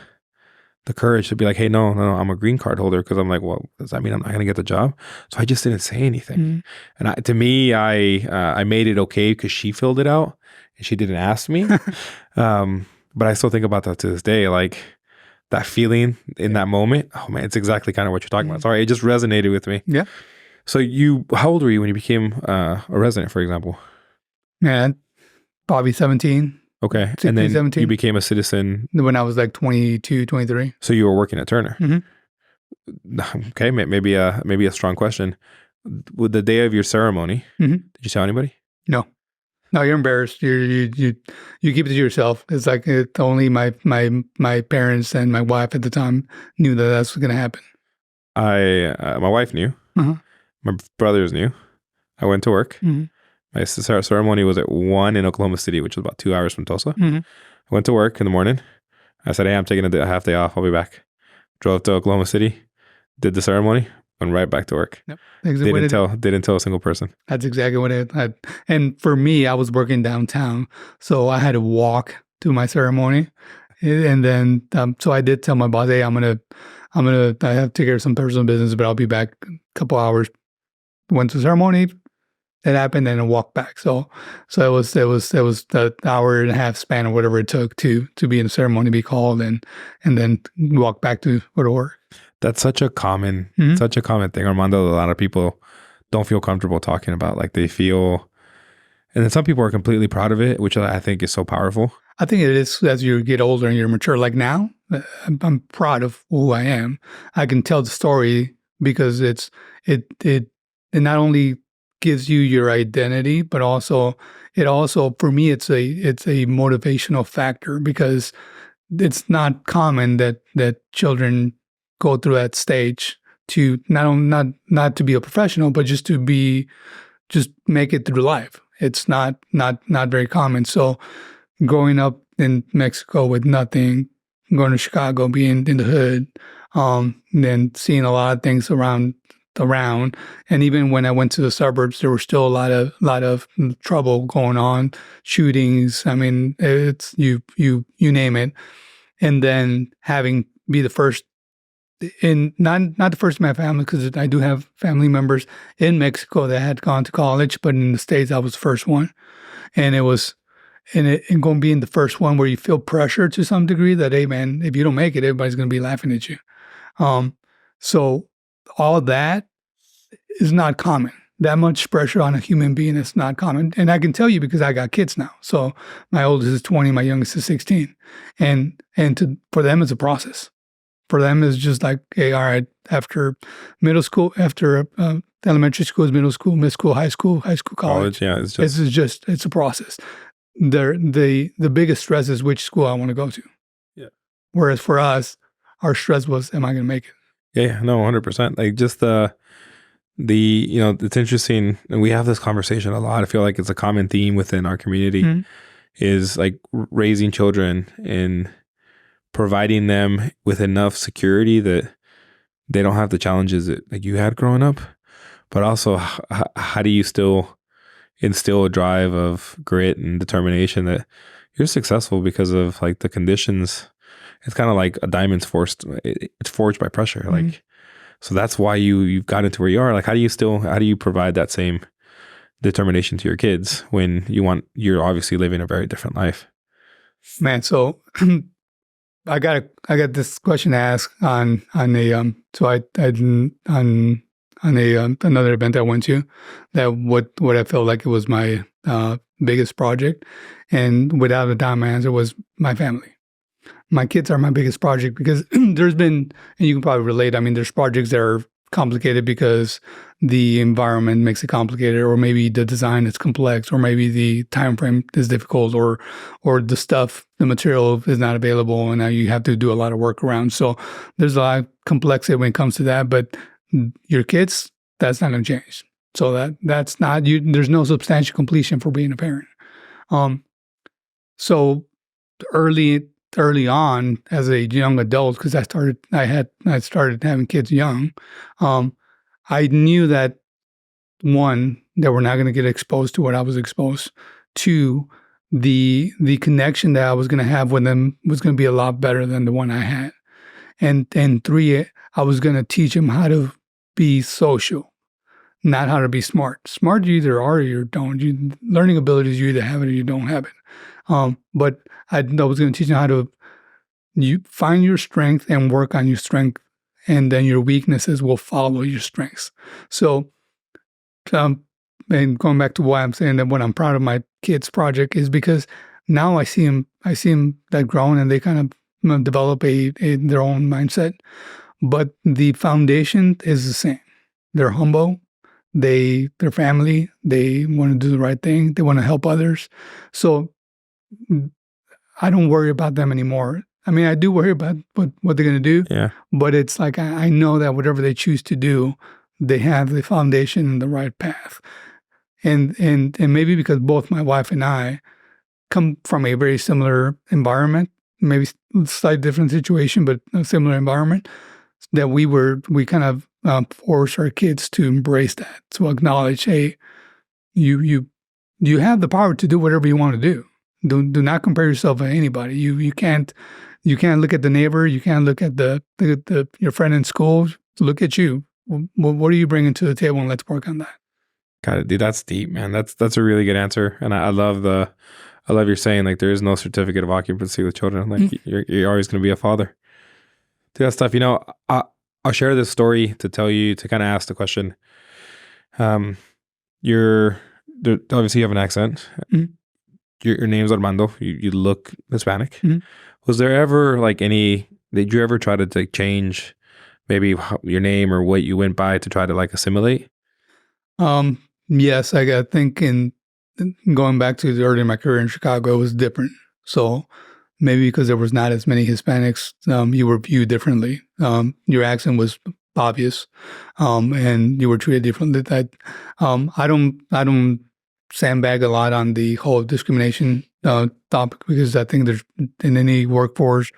courage to be like, hey, no, I'm a green card holder, because I'm like, well, does that mean I'm not going to get the job? So I just didn't say anything. And to me, I made it okay because she filled it out and she didn't ask me. But I still think about that to this day, like that feeling in that moment. Oh man, it's exactly kind of what you're talking about. Sorry, it just resonated with me. Yeah. So how old were you when you became a resident, for example? Man, probably 17. Okay. 16, and then 17. You became a citizen When I was like 22, 23. So you were working at Turner. Mm-hmm. Okay. Maybe a strong question. With the day of your ceremony, did you tell anybody? No, you're embarrassed. You keep it to yourself. It's like only my parents and my wife at the time knew that that's going to happen. My wife knew. My brothers knew. I went to work. My ceremony was at 1 in Oklahoma City, which was about 2 hours from Tulsa. I went to work in the morning. I said, hey, I'm taking a half day off. I'll be back. Drove to Oklahoma City, did the ceremony, went right back to work. Yep. Didn't tell a single person. That's exactly what it had. And for me, I was working downtown, so I had to walk to my ceremony. And then, so I did tell my boss, hey, I have to take care of some personal business, but I'll be back a couple hours. Went to the ceremony. It happened, and I walked back. So it was the hour and a half span or whatever it took to be in the ceremony, be called, and then walk back to work. That's such a common thing, Armando. A lot of people don't feel comfortable talking about. Like they feel, and then some people are completely proud of it, which I think is so powerful. I think it is as you get older and you're mature. Like now, I'm proud of who I am. I can tell the story because it not only gives you your identity, but also for me it's a motivational factor, because it's not common that children go through that stage to not to be a professional, but just make it through life. It's not very common. So growing up in Mexico with nothing, going to Chicago, being in the hood, then seeing a lot of things around. And even when I went to the suburbs, there was still a lot of trouble going on, shootings. I mean, it's you name it. And then be the first not the first in my family, because I do have family members in Mexico that had gone to college, but in the States, I was the first one. And it was, and going being the first one where you feel pressure to some degree that, hey man, if you don't make it, everybody's going to be laughing at you. So all that is not common. That much pressure on a human being is not common. And I can tell you because I got kids now. So my oldest is 20, my youngest is 16. And for them, it's a process. For them, it's just like, hey, all right, after middle school, after elementary school is middle school, high school, college. Yeah, it's a process. The biggest stress is which school I want to go to. Yeah. Whereas for us, our stress was, am I going to make it? Yeah, no, 100%. Like just it's interesting, and we have this conversation a lot. I feel like it's a common theme within our community. is like raising children and providing them with enough security that they don't have the challenges that like you had growing up, but also how do you still instill a drive of grit and determination that you're successful because of like the conditions. It's kind of like a diamond's it's forged by pressure. Mm-hmm. Like, so that's why you've gotten to where you are. Like, how do you provide that same determination to your kids when you're obviously living a very different life? Man, so I got this question asked on a another event I went to, that what I felt like it was my biggest project, and without a doubt, my answer was my family. My kids are my biggest project because there's been, and you can probably relate. I mean, there's projects that are complicated because the environment makes it complicated, or maybe the design is complex, or maybe the time frame is difficult, or the material is not available, and now you have to do a lot of work around. So there's a lot of complexity when it comes to that. But your kids, that's not going to change. So that's not you. There's no substantial completion for being a parent. So early on as a young adult, because I started having kids young, I knew that, one, that we're not going to get exposed to what I was exposed to. The connection that I was going to have with them was going to be a lot better than the one I had. And three, I was going to teach them how to be social, not how to be smart. Smart you either are or you don't. Learning abilities, you either have it or you don't have it. But I was going to teach them how to find your strength and work on your strength, and then your weaknesses will follow your strengths. So, and going back to why I'm saying that what I'm proud of my kids' project is because now I see them that grown, and they kind of develop their own mindset, but the foundation is the same. They're humble. They're family. They want to do the right thing. They want to help others. So I don't worry about them anymore. I mean, I do worry about what they're going to do. Yeah. But it's like I know that whatever they choose to do, they have the foundation and the right path. And maybe because both my wife and I come from a very similar environment, maybe slightly different situation, but a similar environment, that we kind of force our kids to embrace that, to acknowledge, hey, you have the power to do whatever you want to do. Do not compare yourself to anybody. You can't look at the neighbor. You can't look at your friend in school. Look at you. What are you bringing to the table, and let's work on that. Got it, dude. That's deep, man. That's a really good answer, and I love you're saying like there is no certificate of occupancy with children. Like you're always going to be a father. Dude, that stuff. I'll share this story to kind of ask the question. Obviously you have an accent. Mm-hmm. Your name's Armando. You look Hispanic. Mm-hmm. Was there ever did you ever try to like change maybe your name or what you went by to try to like assimilate? Yes, I think in going back to early in my career in Chicago, it was different. So maybe because there was not as many Hispanics, you were viewed differently. Your accent was obvious, and you were treated differently. I don't sandbag a lot on the whole discrimination topic, because I think there's, in any workforce,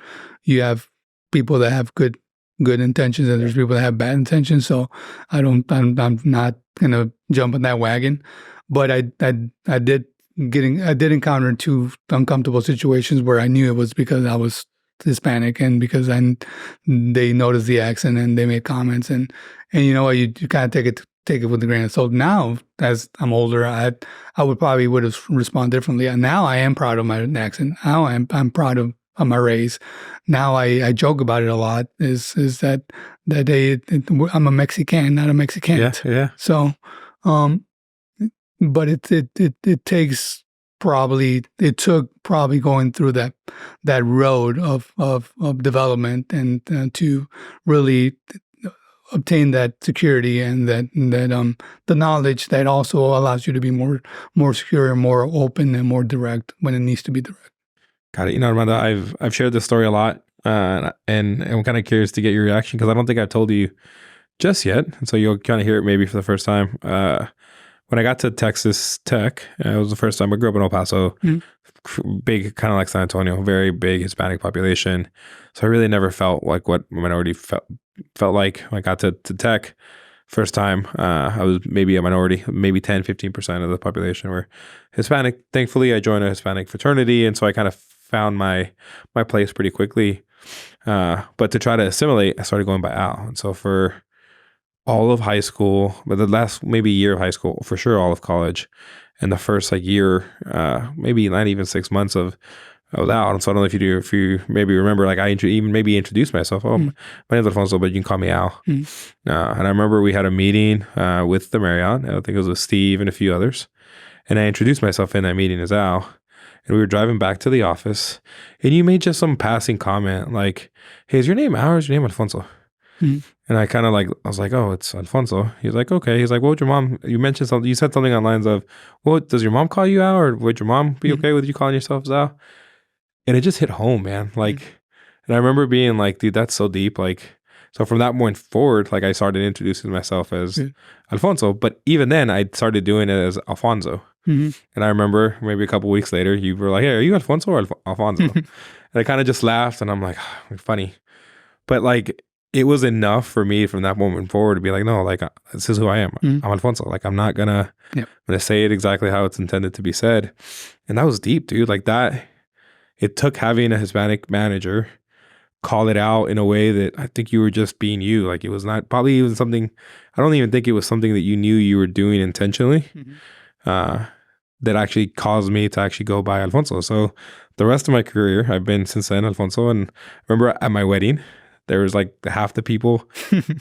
you have people that have good intentions, and there's people that have bad intentions. So I'm not gonna jump on that wagon. But I did encounter two uncomfortable situations where I knew it was because I was Hispanic, and because they noticed the accent and they made comments, and you know what, you kind of take it with a grain of salt. Now, as I'm older, I would have responded differently. And now I am proud of my accent. Now I'm proud of my race. Now I joke about it a lot. Is that I'm a Mexican, not a Mexicant. Yeah. So, but it takes probably going through that road of development and to really obtain that security and that the knowledge that also allows you to be more secure and more open and more direct when it needs to be direct. Got it. Armando, I've shared this story a lot, and I'm kind of curious to get your reaction, because I don't think I've told you just yet, and so you'll kind of hear it maybe for the first time. When I got to Texas Tech, it was the first time. I grew up in El Paso, big, kind of like San Antonio, very big Hispanic population. So I really never felt like what minority felt like when I got to tech. First time, I was maybe a minority, maybe 10, 15% of the population were Hispanic. Thankfully, I joined a Hispanic fraternity. And so I kind of found my place pretty quickly. But to try to assimilate, I started going by Al. And so for all of high school, but the last maybe year of high school, for sure all of college, and the first like year, maybe not even 6 months of Al. And so I don't know if you maybe remember, like I even maybe introduced myself. Oh, my name's Alfonso, but you can call me Al. And I remember we had a meeting with the Marriott. I think it was with Steve and a few others. And I introduced myself in that meeting as Al. And we were driving back to the office. And you made just some passing comment like, hey, is your name Al or is your name Alfonso? And I kind of like, I was like, oh, it's Alfonso. He's like, okay. He's like, what would your mom, you mentioned something, you said something on lines of, well, does your mom call you Al or would your mom be okay with you calling yourself Al? And it just hit home, man. Like, and I remember being like, dude, that's so deep. Like, so from that point forward, like I started introducing myself as Alfonso, but even then I started doing it as Alfonso. And I remember maybe a couple of weeks later, you were like, hey, are you Alfonso or Alfonso? And I kind of just laughed and I'm like, oh, funny. But like, it was enough for me from that moment forward to be like, no, like this is who I am. I'm Alfonso. Like I'm not gonna, I'm gonna say it exactly how it's intended to be said. And that was deep, dude. Like that, it took having a Hispanic manager call it out in a way that I think you were just being you. Like it was not probably even something, I don't even think it was something that you knew you were doing intentionally, that actually caused me to actually go by Alfonso. So the rest of my career, I've been since then Alfonso. And I remember at my wedding, there was like half the people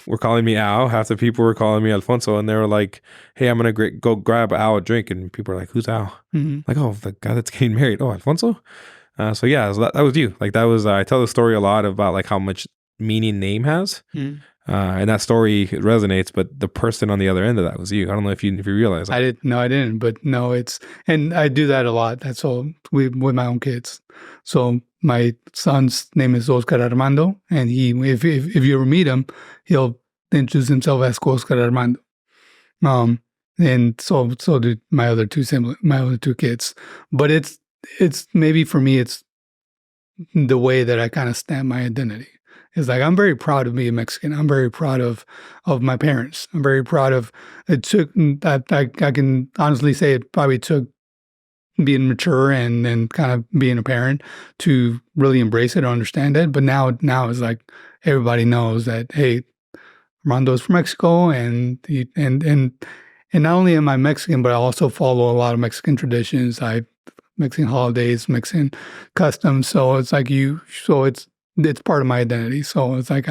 were calling me Al, half the people were calling me Alfonso. And they were like, hey, I'm going to go grab Al a drink. And people were like, who's Al? Like, oh, the guy that's getting married. Oh, Alfonso? So yeah, so that was you. Like that was, I tell the story a lot about like how much meaning name has. And that story resonates, but the person on the other end of that was you. I don't know if you realize that. I didn't, but no, and I do that a lot. That's all with my own kids. So my son's name is Oscar Armando, and if you ever meet him, he'll introduce himself as Oscar Armando. And so do my other two kids. But it's maybe for me, it's the way that I kind of stamp my identity. It's like, I'm very proud of being Mexican. I'm very proud of my parents. I'm very proud of, it took, I can honestly say it probably took being mature and kind of being a parent to really embrace it or understand it. But now it's like, everybody knows that, hey, Armando's from Mexico and not only am I Mexican, but I also follow a lot of Mexican traditions. Mexican holidays, Mexican customs. So it's like it's part of my identity. So it's like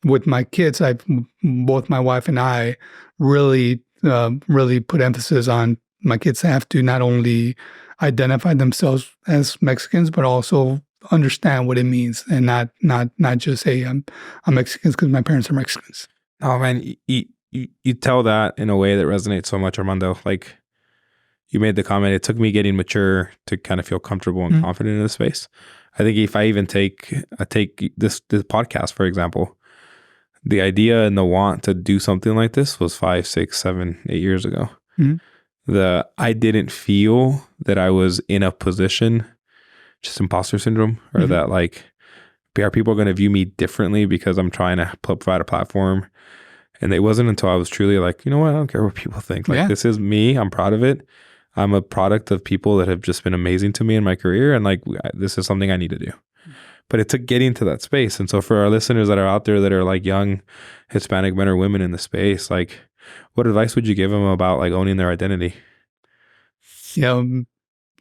with my kids, both my wife and I really put emphasis on my kids have to not only identify themselves as Mexicans, but also understand what it means and not just say I'm Mexican because my parents are Mexicans. Oh man, you tell that in a way that resonates so much, Armando. Like you made the comment, it took me getting mature to kind of feel comfortable and confident in this space. I think if I even take this podcast, for example, the idea and the want to do something like this was 5, 6, 7, 8 years ago. I didn't feel that I was in a position, just imposter syndrome, or that like, are people going to view me differently because I'm trying to provide a platform? And it wasn't until I was truly like, you know what, I don't care what people think. Like this is me. I'm proud of it. I'm a product of people that have just been amazing to me in my career. And like, this is something I need to do. But it took getting to that space. And so for our listeners that are out there that are like young Hispanic men or women in the space, like what advice would you give them about like owning their identity?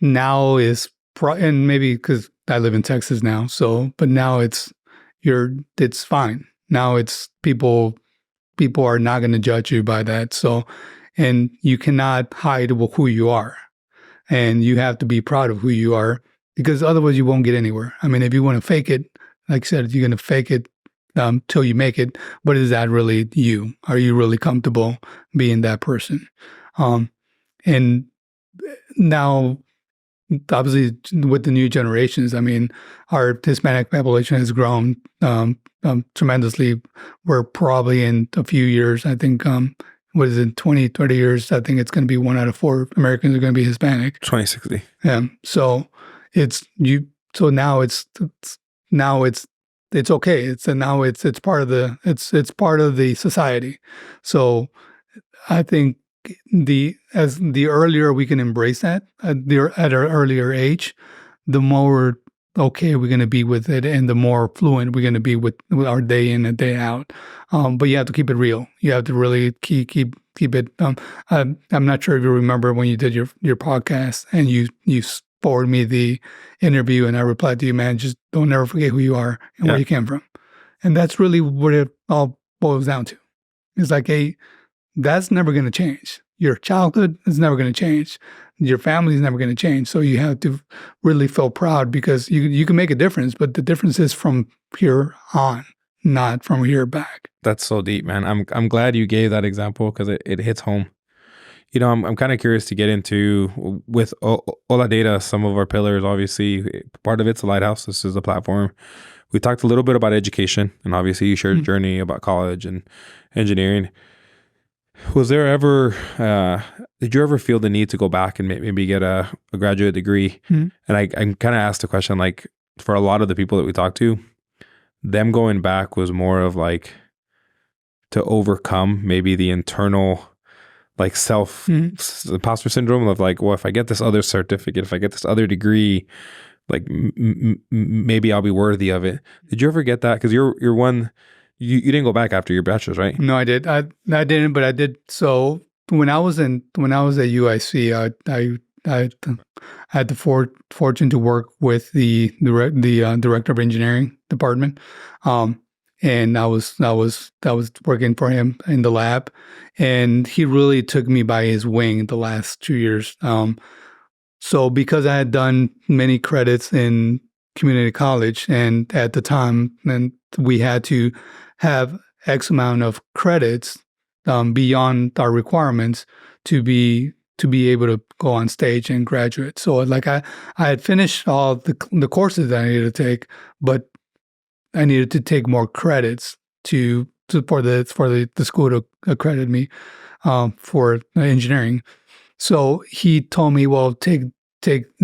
Now is, and maybe because I live in Texas now. So, but now it's fine. Now it's people are not going to judge you by that. So, and you cannot hide who you are. And you have to be proud of who you are because otherwise you won't get anywhere. I mean, if you want to fake it, like I said, you're going to fake it till you make it. But is that really you? Are you really comfortable being that person? And now, obviously, with the new generations, I mean, our Hispanic population has grown tremendously. We're probably in a few years, I think, 20, 30 years, I think it's going to be 1 out of 4 Americans are going to be Hispanic. 2060. Yeah. So it's you. So now it's okay. It's part of it's part of the society. So I think the earlier we can embrace that at our earlier age, the more okay we're going to be with it, and the more fluent we're going to be with our day in and day out. But you have to keep it real. You have to really keep it. I'm not sure if you remember when you did your podcast and you forwarded me the interview, and I replied to you, man, just don't ever forget who you are and where you came from. And that's really what it all boils down to. It's like, hey, that's never going to change. Your childhood is never going to change. Your family is never going to change. So you have to really feel proud, because you can make a difference, but the difference is from here on, not from here back. That's so deep, man. I'm glad you gave that example, because it hits home. I'm kind of curious to get into with Ola Data, some of our pillars. Obviously, part of it's a Lighthouse. This is a platform. We talked a little bit about education, and obviously you shared a journey about college and engineering. Was there ever, did you ever feel the need to go back and maybe get a graduate degree? And I kind of asked the question, like, for a lot of the people that we talked to, them going back was more of like to overcome maybe the internal like imposter syndrome of like, well, if I get this other certificate, if I get this other degree, like maybe I'll be worthy of it. Did you ever get that? Because you're one, you didn't go back after your bachelor's, right? No, I did. I didn't, but I did. So when I was at UIC, I had the fortune to work with the director of engineering department. And I was working for him in the lab, and he really took me by his wing the last 2 years. So because I had done many credits in community college, and at the time, and we had to have X amount of credits beyond our requirements to be able to go on stage and graduate. So like I had finished all the courses that I needed to take, but I needed to take more credits for the school to accredit me for engineering. So he told me, well, take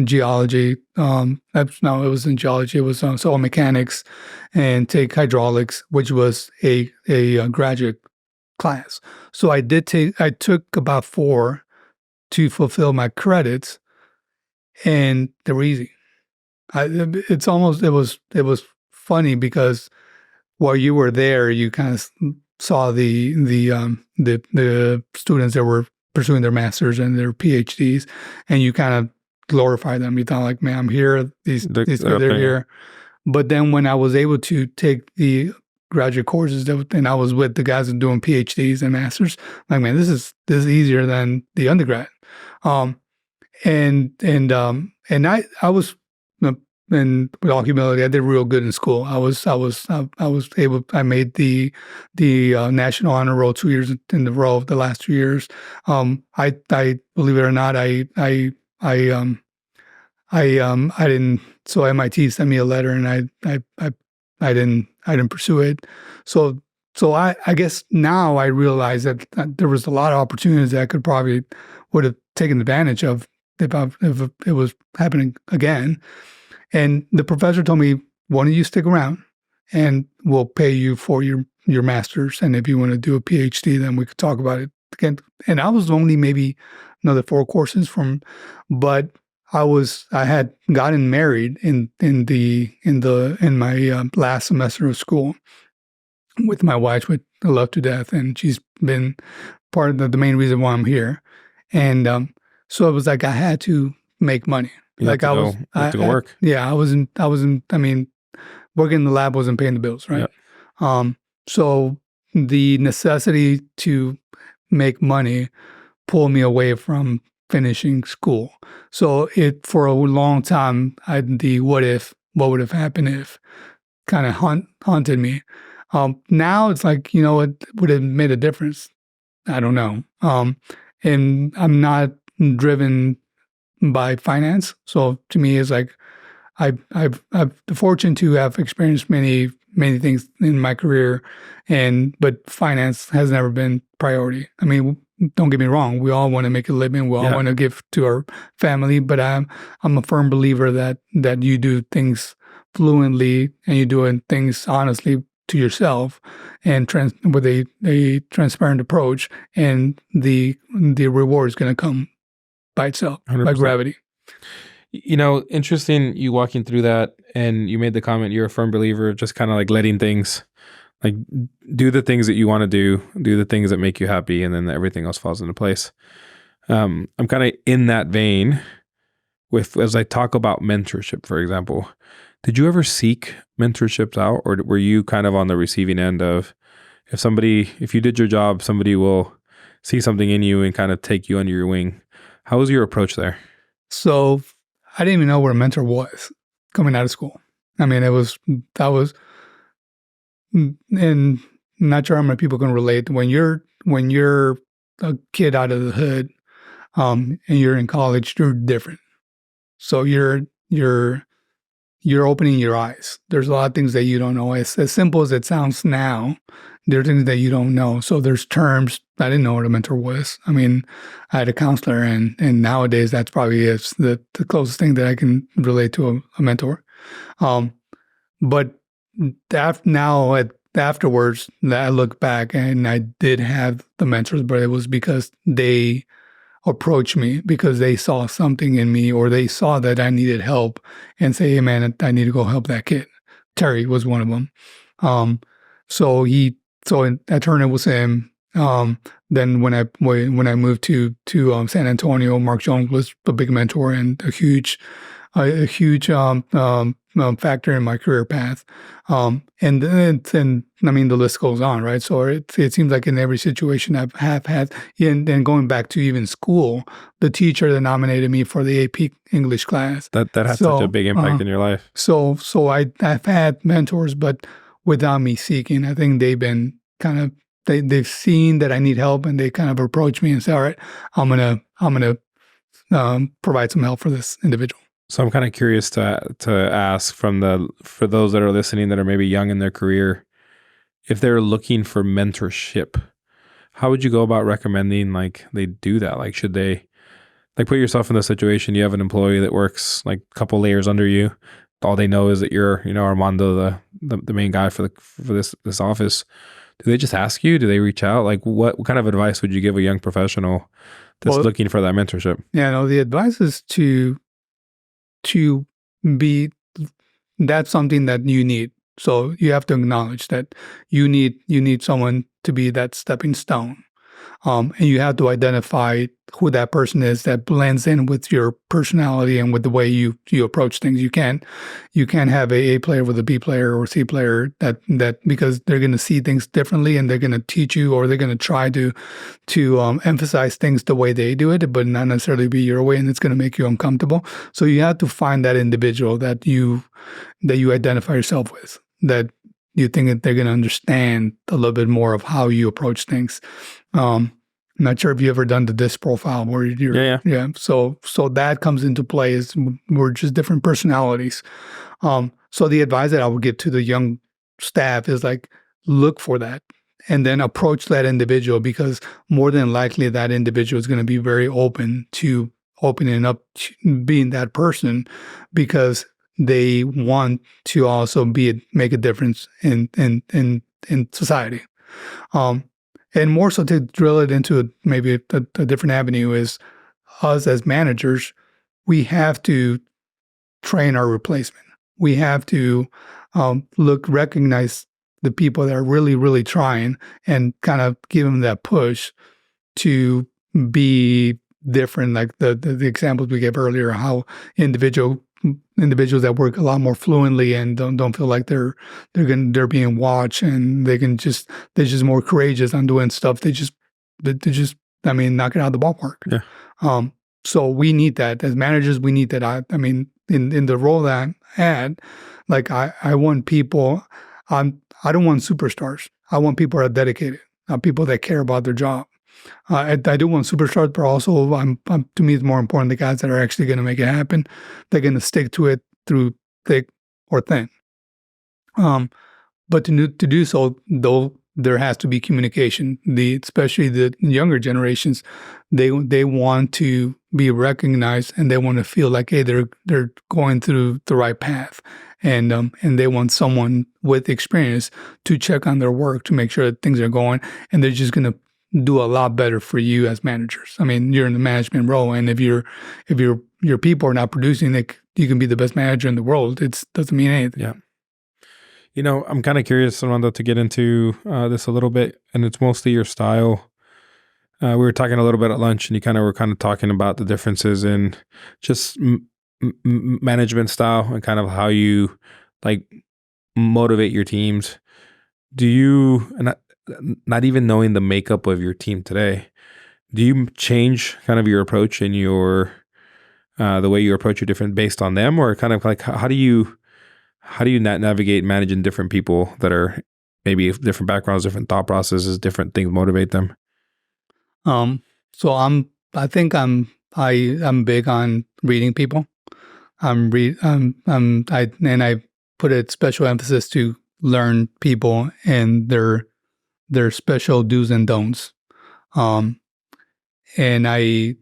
geology. No, it wasn't geology. It was soil mechanics, and take hydraulics, which was a graduate class. So I took about 4 to fulfill my credits, and they were easy. It was funny, because while you were there, you kind of saw the students that were pursuing their masters and their PhDs, and you kind of glorify them. You thought like, man, I'm here. They're here. But then when I was able to take the graduate courses, and I was with the guys that doing PhDs and masters, like, man, this is easier than the undergrad. And I was. And with all humility, I did real good in school. I made the National Honor Roll 2 years in a row. The last 2 years, I believe it or not, I didn't. So MIT sent me a letter, and I didn't pursue it. So I guess now I realize that there was a lot of opportunities that I would have taken advantage of if it was happening again. And the professor told me, why don't you stick around, and we'll pay you for your master's. And if you want to do a PhD, then we could talk about it again. And I was only maybe another 4 courses but I had gotten married in my last semester of school with my wife, which I love to death. And she's been part of the main reason why I'm here. And so it was like I had to make money. You like have to go work. I wasn't. I mean, working in the lab wasn't paying the bills, right? Yep. So the necessity to make money pulled me away from finishing school. So for a long time, what would have happened if, kind of haunted me. Now it's like, it would have made a difference. I don't know. And I'm not driven by finance. So to me, it's like I've the fortune to have experienced many many things in my career, but finance has never been priority. I mean, don't get me wrong. We all want to make a living. We all want to give to our family, but I'm a firm believer that you do things fluently and you do things honestly to yourself and with a transparent approach, and the reward is going to come by itself, 100%. By gravity. Interesting you walking through that, and you made the comment you're a firm believer of just kind of like letting things, like do the things that you want to do the things that make you happy, and then everything else falls into place. I'm kind of in that vein as I talk about mentorship, for example. Did you ever seek mentorships out, or were you kind of on the receiving end of if you did your job, somebody will see something in you and kind of take you under your wing? How was your approach there? So I didn't even know what a mentor was coming out of school. I mean, and not sure how many people can relate. When you're a kid out of the hood, and you're in college, you're different. So you're opening your eyes. There's a lot of things that you don't know. As simple as it sounds now, there are things that you don't know. So there's terms. I didn't know what a mentor was. I mean, I had a counselor, and nowadays that's probably the closest thing that I can relate to a mentor. But afterwards, I look back and I did have the mentors, but it was because they approached me because they saw something in me, or they saw that I needed help and say, "Hey man, I need to go help that kid." Terry was one of them. So I turned it with him. Then when I moved to San Antonio, Mark Jones was a big mentor and a huge factor in my career path. And I mean, the list goes on, right? So it seems like in every situation I've had, and going back to even school, the teacher that nominated me for the AP English class. That had such a big impact in your life. So I've had mentors, but without me seeking. I think they've been kind of, they've seen that I need help, and they kind of approach me and say, "All right, I'm gonna provide some help for this individual." So I'm kind of curious to ask for those that are listening that are maybe young in their career, if they're looking for mentorship, how would you go about recommending like they do that? Like, should they like put yourself in the situation, you have an employee that works like a couple layers under you. All they know is that you're, Armando, the main guy for this office. Do they just ask you? Do they reach out? Like what kind of advice would you give a young professional that's looking for that mentorship? Yeah, no, the advice is to be, that's something that you need. So you have to acknowledge that you need someone to be that stepping stone. And you have to identify who that person is that blends in with your personality and with the way you approach things. You can't have a player with a B player or C player that because they're going to see things differently, and they're going to teach you, or they're going to try to emphasize things the way they do it, but not necessarily be your way, and it's going to make you uncomfortable. So you have to find that individual that you identify yourself with, that you think that they're going to understand a little bit more of how you approach things. I'm not sure if you ever done the DISC profile where you're, yeah. So that comes into play, is we're just different personalities. So the advice that I would give to the young staff is like, look for that and then approach that individual, because more than likely that individual is going to be very open to opening up to being that person, because they want to also make a difference in society. And more so, to drill it into maybe a different avenue, is us as managers, we have to train our replacement. We have to recognize the people that are really, really trying, and kind of give them that push to be different. Like the examples we gave earlier, how individuals that work a lot more fluently and don't feel like they're being watched, and they're just more courageous on doing stuff. They just knock it out of the ballpark. Yeah. So we need that as managers. We need that. I mean, in the role that I had, like I want people. I don't want superstars. I want people that are dedicated. People that care about their job. I do want superstars, but also to me, it's more important the guys that are actually going to make it happen. They're going to stick to it through thick or thin. But to do so, though, there has to be communication. Especially the younger generations, they want to be recognized, and they want to feel like, hey, they're going through the right path, and they want someone with experience to check on their work to make sure that things are going, and they're just going to do a lot better for you as managers. I mean, you're in the management role, and if your people are not producing, you can be the best manager in the world. It doesn't mean anything. Yeah. I'm kind of curious, Armando, to get into this a little bit, and it's mostly your style. We were talking a little bit at lunch, and you were talking about the differences in just management style and kind of how you like motivate your teams. Do you, and not even knowing the makeup of your team today, do you change kind of your approach and your the way you approach your different based on them, or kind of like how do you navigate managing different people that are maybe different backgrounds, different thought processes, different things motivate them? So I'm big on reading people. I put a special emphasis to learn people and their special do's and don'ts. And I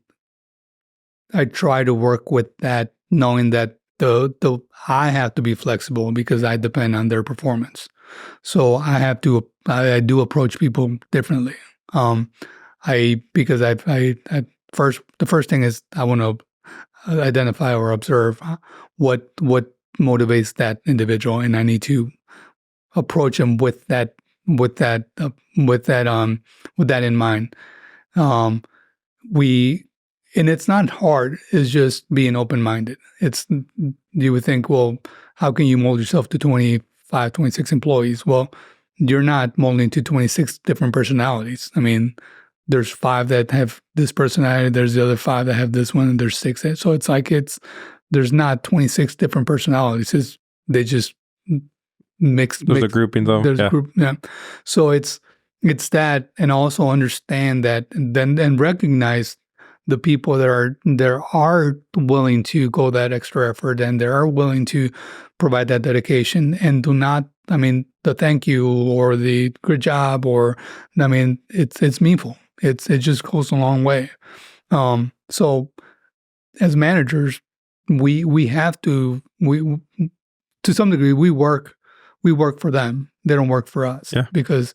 try to work with that, knowing that I have to be flexible because I depend on their performance. So I do approach people differently. The first thing is I want to identify or observe what motivates that individual, and I need to approach them with that in mind. And it's not hard. It's just being open-minded. You would think, well, how can you mold yourself to 25, 26 employees? Well, you're not molding to 26 different personalities. I mean, there's 5 that have this personality. There's the other 5 that have this one, and there's 6. So it's like there's not 26 different personalities. They just mix. There's a grouping though. There's a group. Yeah. So it's that, and also understand that, and recognize the people that are willing to go that extra effort, and they are willing to provide that dedication, and do not, the thank you or the good job, it's meaningful. It just goes a long way. So as managers, we have to some degree, we work for them. They don't work for us. Yeah. Because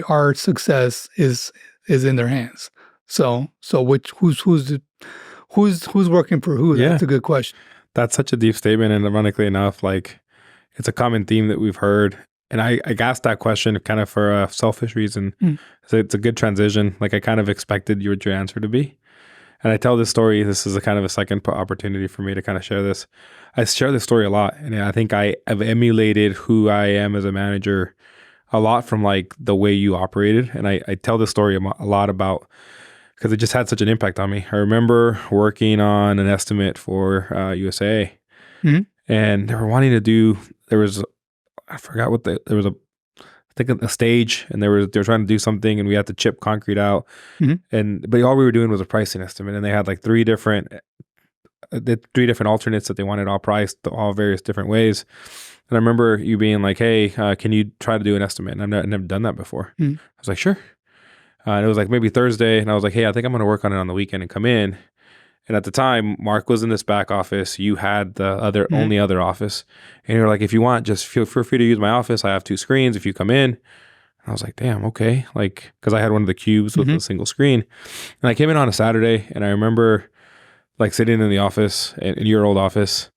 our success is in their hands. So who's working for who? Yeah. That's a good question. That's such a deep statement, and ironically enough, like it's a common theme that we've heard. And I asked that question kind of for a selfish reason. So it's a good transition. Like I kind of expected your answer to be. And I tell this story. This is a kind of a second opportunity for me to kind of share this. I share this story a lot, and I think I have emulated who I am as a manager a lot from like the way you operated. And I tell this story a lot about, because it just had such an impact on me. I remember working on an estimate for USA, and they were wanting to do. I forgot there was a stage, and they were trying to do something, and we had to chip concrete out, but all we were doing was a pricing estimate, and they had like three different alternates that they wanted all priced all various different ways. And I remember you being like, "Hey, can you try to do an estimate?" And I've never done that before. I was like, "Sure." And it was like maybe Thursday, and I was like, "Hey, I think I'm going to work on it on the weekend and come in." And at the time, Mark was in this back office. You had the only other office, and you were like, "If you want, just feel free to use my office. I have 2 screens. If you come in." And I was like, "Damn, okay." Like, because I had one of the cubes with a single screen, and I came in on a Saturday, and I remember like sitting in the office in your old office.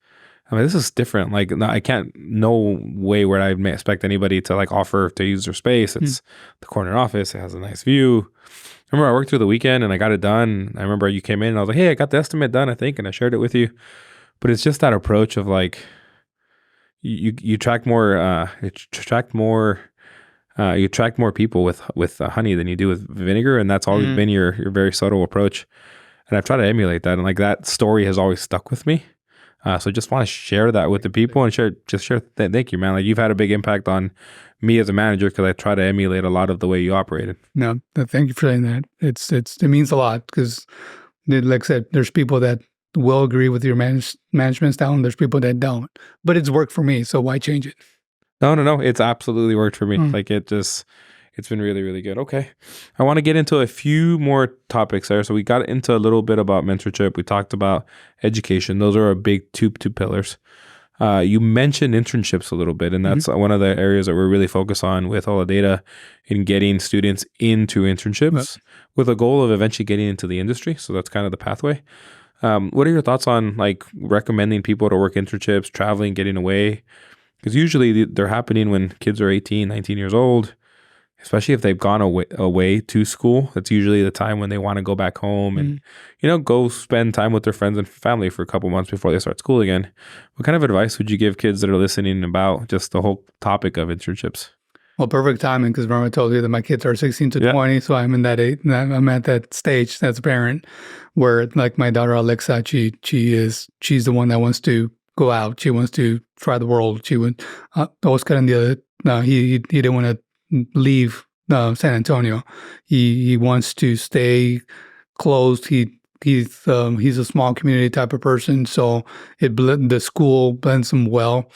This is different. Like, I can't, no way where I may expect anybody to like offer to use their space. It's the corner office. It has a nice view. I remember I worked through the weekend and I got it done. I remember you came in and I was like, "Hey, I got the estimate done, I think," and I shared it with you. But it's just that approach of like, you attract more people with honey than you do with vinegar, and that's always been your very subtle approach. And I've tried to emulate that, and like that story has always stuck with me. So just want to share that with the people and share. Thank you, man. Like you've had a big impact on me as a manager because I try to emulate a lot of the way you operated. No, thank you for saying that. It means a lot because, like I said, there's people that will agree with your management style, and there's people that don't. But it's worked for me, so why change it? No. It's absolutely worked for me. Mm. Like it's been really, really good. Okay. I want to get into a few more topics there. So we got into a little bit about mentorship. We talked about education. Those are our big two pillars. You mentioned internships a little bit, and that's one of the areas that we're really focused on with all the data in getting students into internships with a goal of eventually getting into the industry. So that's kind of the pathway. What are your thoughts on like recommending people to work internships, traveling, getting away? Because usually they're happening when kids are 18, 19 years old, especially if they've gone away to school. That's usually the time when they want to go back home and, go spend time with their friends and family for a couple months before they start school again. What kind of advice would you give kids that are listening about just the whole topic of internships? Well, perfect timing, because remember I told you that my kids are 16 to 20, so I'm in that age. I'm at that stage as a parent where, like, my daughter Alexa, she's the one that wants to go out. She wants to try the world. She would Oscar and the other. He didn't want to leave San Antonio. He wants to stay close. He's a small community type of person, so the school blends him well.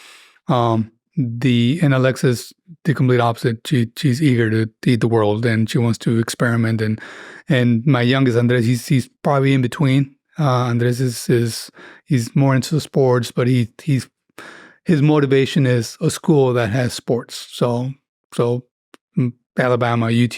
And Alexa's the complete opposite. She's eager to eat the world, and she wants to experiment. And my youngest Andres, he's probably in between. Andres he's more into sports, but his motivation is a school that has sports. So Alabama, UT.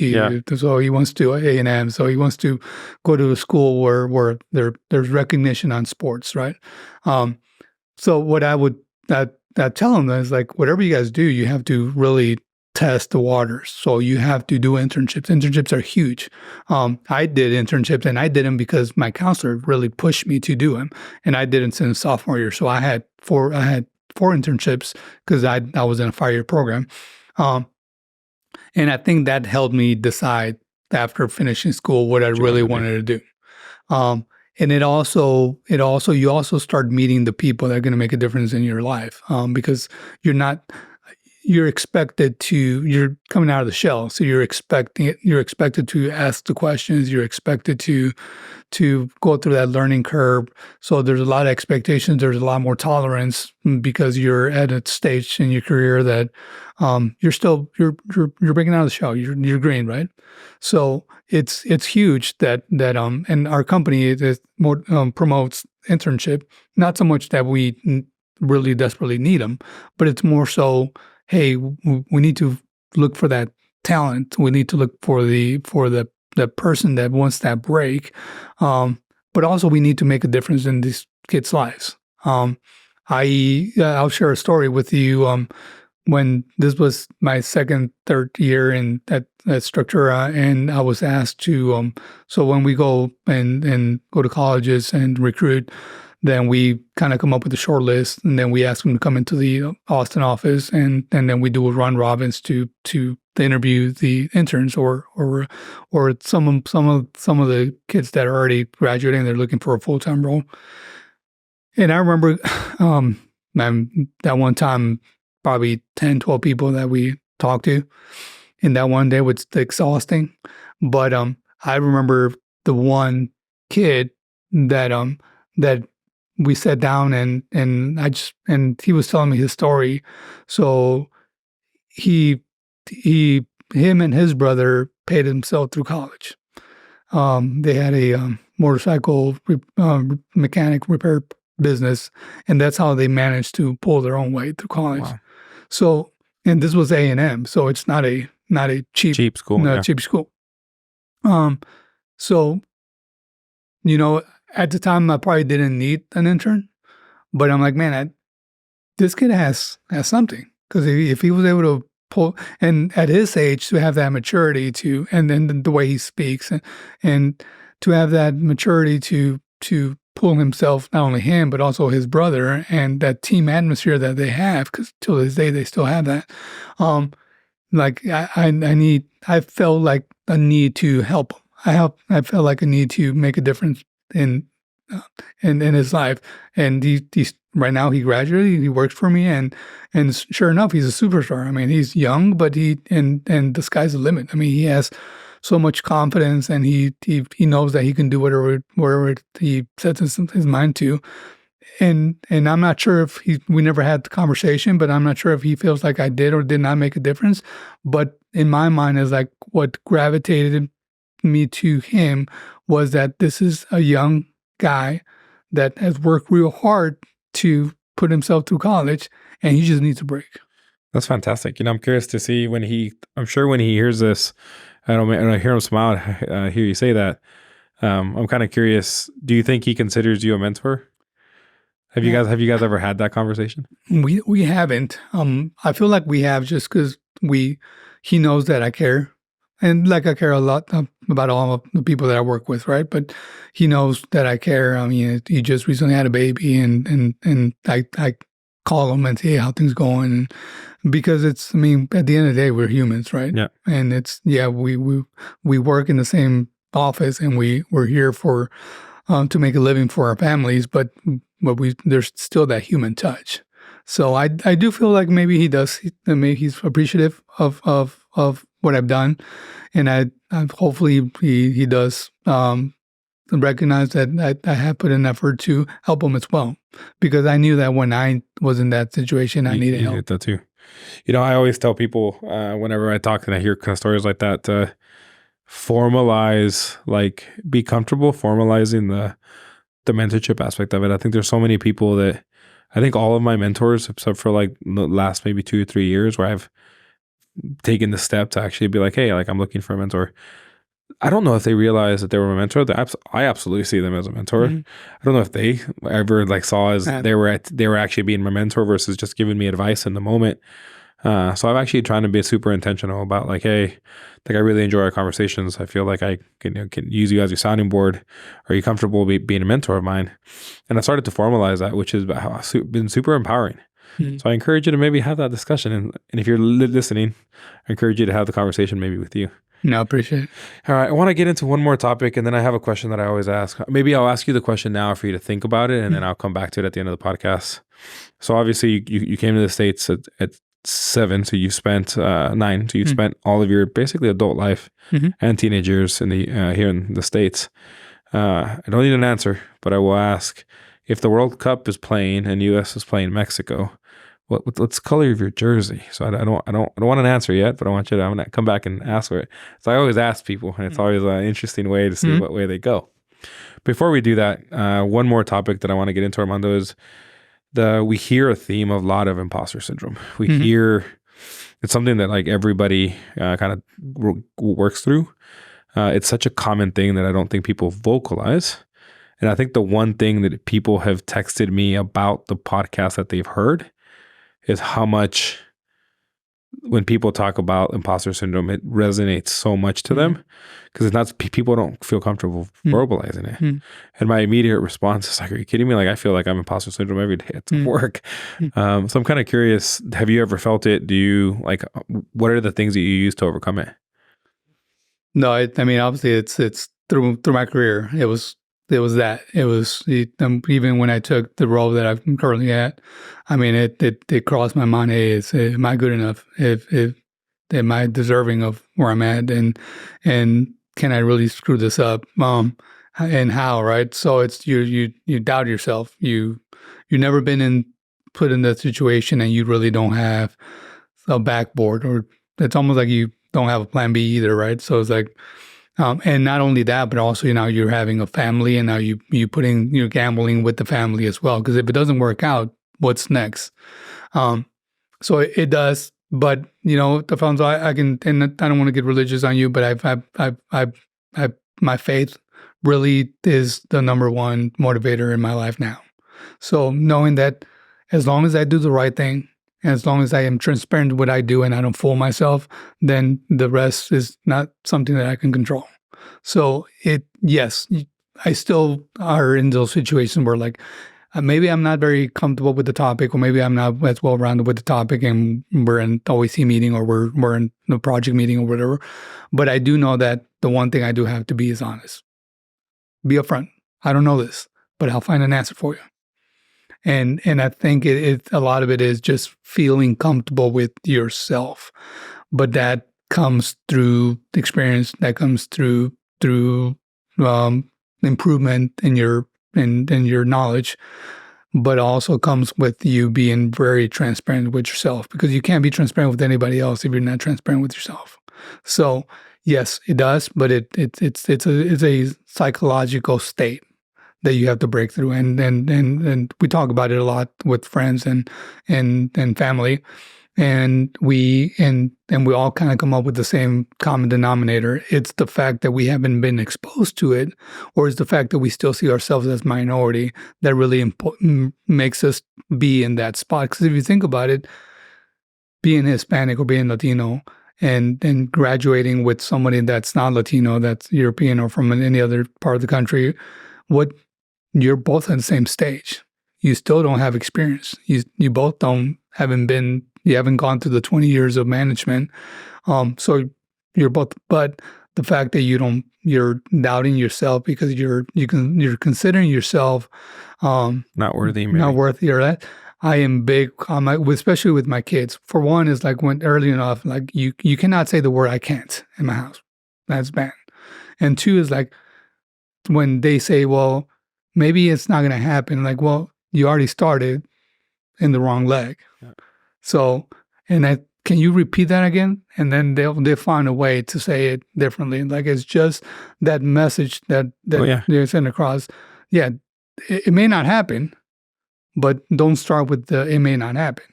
So he wants to A&M. So he wants to go to a school where there's recognition on sports, right? So what I would tell them is, like, whatever you guys do, you have to really test the waters. So you have to do internships. Internships are huge. I did internships, and I did them because my counselor really pushed me to do them, and I did them since sophomore year. So I had four internships because I was in a 5-year program. And I think that helped me decide after finishing school what I really wanted to do. And you also start meeting the people that are going to make a difference in your life, because you're coming out of the shell. So you're expected to ask the questions. You're expected to go through that learning curve. So there's a lot of expectations. There's a lot more tolerance because you're at a stage in your career that you're breaking out of the shell. You're green, right? So it's huge that and our company is more promotes internship. Not so much that we really desperately need them, but it's more so, hey, we need to look for that talent. We need to look for the person that wants that break. But also we need to make a difference in these kids' lives. I'll share a story with you. When this was my third year at Structura, and I was asked to, so when we go and go to colleges and recruit, then we kind of come up with a short list, and then we ask them to come into the Austin office, and then we do a run robins to interview the interns or some of the kids that are already graduating. They're looking for a full-time role. And I remember that one time, probably 10, 12 people that we talked to. And that one day was exhausting. But I remember the one kid that we sat down and he was telling me his story. So him and his brother paid himself through college. They had a motorcycle mechanic repair business, and that's how they managed to pull their own way through college. Wow. So, and this was A&M, so it's not a cheap school. Cheap school. So, at the time I probably didn't need an intern, but I'm like, man, this kid has something, because if he was able to pull, and at his age to have that maturity and then the way he speaks and to have that maturity to pull himself, not only him, but also his brother, and that team atmosphere that they have, because till this day, they still have that. I felt like a need to help him. I felt like a need to make a difference in his life. And he's right now, he graduated, he works for me, and sure enough, he's a superstar. I mean, he's young, but and the sky's the limit. I mean, he has so much confidence, and he knows that he can do whatever he sets his mind to. and I'm not sure if we never had the conversation, but I'm not sure if he feels like I did or did not make a difference. But in my mind, is like what gravitated me to him was that this is a young guy that has worked real hard to put himself through college, and he just needs a break. That's fantastic. I'm curious to see I'm sure when he hears this, I hear him smile, hear you say that. I'm kind of curious. Do you think he considers you a mentor? Have you guys ever had that conversation? We haven't. I feel like we have just because he knows that I care, and like I care a lot about all of the people that I work with, right? But he knows that I care. I mean, he just recently had a baby, and I call him and say, hey, how things going? Because at the end of the day, we're humans, right? Yeah. And we work in the same office, and we're here for to make a living for our families, but there's still that human touch. So I do feel like maybe he does. Maybe he's appreciative of what I've done, and I hopefully he does recognize that I have put an effort to help him as well, because I knew that when I was in that situation, I needed help. Get that too. I always tell people whenever I talk and I hear kind of stories like that, to formalize, like be comfortable formalizing the mentorship aspect of it. I think there's so many people that I think all of my mentors, except for like the last maybe 2 or 3 years, where I've taken the step to actually be like, hey, like I'm looking for a mentor. I don't know if they realize that they were a mentor. I absolutely see them as a mentor. Mm-hmm. I don't know if they ever like saw as they were actually being my mentor versus just giving me advice in the moment. So I'm actually trying to be super intentional about like, hey, like I really enjoy our conversations. I feel like I can use you as your sounding board. Are you comfortable being a mentor of mine? And I started to formalize that, which has been super empowering. Mm-hmm. So I encourage you to maybe have that discussion. And if you're listening, I encourage you to have the conversation maybe with you. No, appreciate it. All right. I want to get into one more topic, and then I have a question that I always ask. Maybe I'll ask you the question now for you to think about it, and then I'll come back to it at the end of the podcast. So obviously you came to the States at 7, so you spent 9, so you spent all of your basically adult life and teenage years in the here in the States. I don't need an answer, but I will ask, if the World Cup is playing and U.S. is playing Mexico, what's the color of your jersey? So I don't want an answer yet, but I'm gonna come back and ask for it. So I always ask people, and it's always an interesting way to see what way they go. Before we do that, one more topic that I want to get into, Armando, is we hear a theme of a lot of imposter syndrome. We hear it's something that like everybody kind of works through. It's such a common thing that I don't think people vocalize. And I think the one thing that people have texted me about the podcast that they've heard is how much when people talk about imposter syndrome, it resonates so much to them, because it's not, people don't feel comfortable verbalizing it. And my immediate response is like, are you kidding me? Like, I feel like I'm imposter syndrome every day at work. So I'm kind of curious, have you ever felt it? Do you like, what are the things that you use to overcome it? No, I mean, obviously it's through my career. It was even when I took the role that I'm currently at, I mean, it crossed my mind. Hey, am I good enough? Am I deserving of where I'm at? And can I really screw this up? And how, right? So it's, you doubt yourself. You've never been put in that situation, and you really don't have a backboard, or it's almost like you don't have a plan B either, right? So it's like, and not only that, but also, you're having a family, and now you're gambling with the family as well. Because if it doesn't work out, what's next? So it does. But Alfonso, I can, and I don't want to get religious on you, but my faith really is the number one motivator in my life now. So knowing that as long as I do the right thing, and as long as I am transparent with what I do and I don't fool myself, then the rest is not something that I can control. So yes, I still are in those situations where like, maybe I'm not very comfortable with the topic, or maybe I'm not as well-rounded with the topic, and we're in OAC meeting, or we're in the project meeting or whatever. But I do know that the one thing I do have to be is honest. Be upfront. I don't know this, but I'll find an answer for you. And I think a lot of it is just feeling comfortable with yourself, but that comes through experience. That comes through improvement in your knowledge. but also comes with you being very transparent with yourself, because you can't be transparent with anybody else if you're not transparent with yourself. So yes, it does, but it's a psychological state that you have to break through, and we talk about it a lot with friends and family, and we all kind of come up with the same common denominator. It's the fact that we haven't been exposed to it, or it's the fact that we still see ourselves as minority that really makes us be in that spot. Because if you think about it, being Hispanic or being Latino and graduating with somebody that's not Latino, that's European or from any other part of the country, you're both on the same stage. You still don't have experience. You both you haven't gone through the 20 years of management. So you're both, but the fact that you're doubting yourself because you're considering yourself not worthy, maybe. Not worthy, or that. I am big on especially with my kids. For one, is like when early enough, like you cannot say the word "I can't" in my house. That's bad. And two is like when they say, "Well, maybe it's not going to happen." Like, well, you already started in the wrong leg. Yeah. So, can you repeat that again? And then they'll find a way to say it differently. Like it's just that message that they're sending across. Yeah, it may not happen, but don't start with the "it may not happen."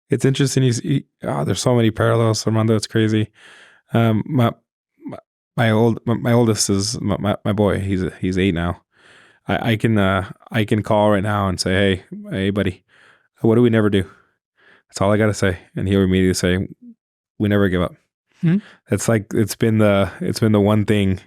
It's interesting. There's so many parallels, Armando. It's crazy. My oldest is my boy. He's 8 now. I can call right now and say, hey, buddy, what do we never do? That's all I got to say, and he'll immediately say, "We never give up." Mm-hmm. It's like it's been the one thing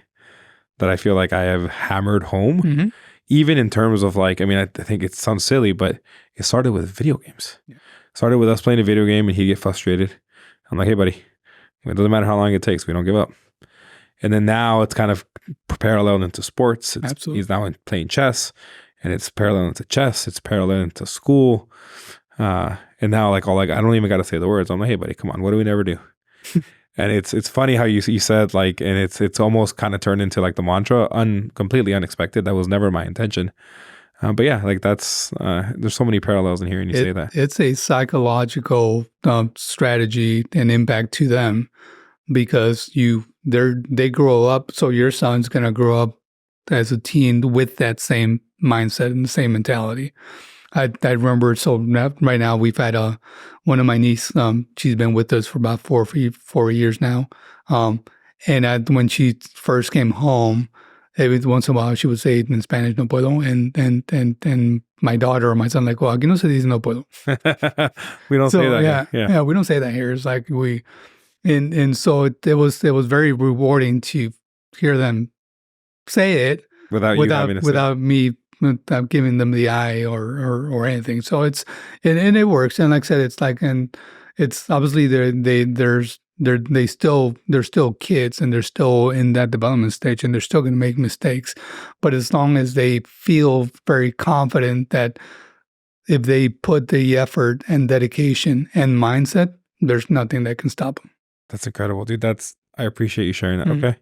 that I feel like I have hammered home. Mm-hmm. Even in terms of like, I mean, I think it sounds silly, but it started with video games. Yeah. It started with us playing a video game and he'd get frustrated. I'm like, "Hey, buddy, it doesn't matter how long it takes. We don't give up." And then now it's kind of paralleled into sports. Absolutely. He's now playing chess, and it's parallel into chess. It's parallel into school. And now I don't even got to say the words. I'm like, "Hey, buddy, come on. What do we never do?" And it's funny how you said like, and it's almost kind of turned into like the mantra, completely unexpected. That was never my intention. But yeah, like that's, there's so many parallels in hearing you say that. It's a psychological strategy and impact to them, because they grow up. So your son's going to grow up as a teen with that same mindset and the same mentality. I remember, so right now we've had one of my niece, she's been with us for about 4 years now. And when she first came home, every once in a while she would say in Spanish, "No puedo." And my daughter or my son like, "Well, aquí no se dice no puedo." We don't say that. Yeah, we don't say that here. It's like and so it was very rewarding to hear them say it without me giving them the eye or anything. So it works. And like I said, it's like, and it's obviously they're still kids, and they're still in that development stage, and they're still going to make mistakes. But as long as they feel very confident that if they put the effort and dedication and mindset, there's nothing that can stop them. That's incredible, dude. I appreciate you sharing that. Mm-hmm. Okay.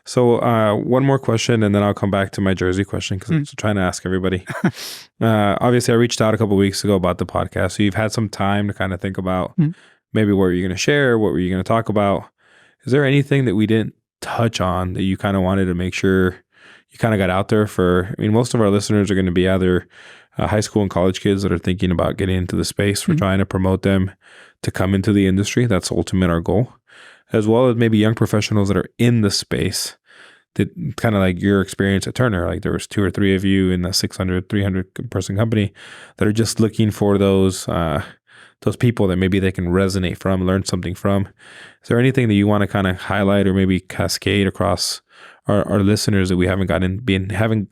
So one more question, and then I'll come back to my Jersey question, because I'm trying to ask everybody. Obviously, I reached out a couple of weeks ago about the podcast. So you've had some time to kind of think about maybe what were you going to share? What were you going to talk about? Is there anything that we didn't touch on that you kind of wanted to make sure you kind of got out there for? I mean, most of our listeners are going to be either high school and college kids that are thinking about getting into the space. We're trying to promote them to come into the industry. That's ultimate our goal. As well as maybe young professionals that are in the space, that kind of like your experience at Turner. Like there was 2 or 3 of you in the 300 person company that are just looking for those people that maybe they can resonate from, learn something from. Is there anything that you want to kind of highlight or maybe cascade across our listeners that we haven't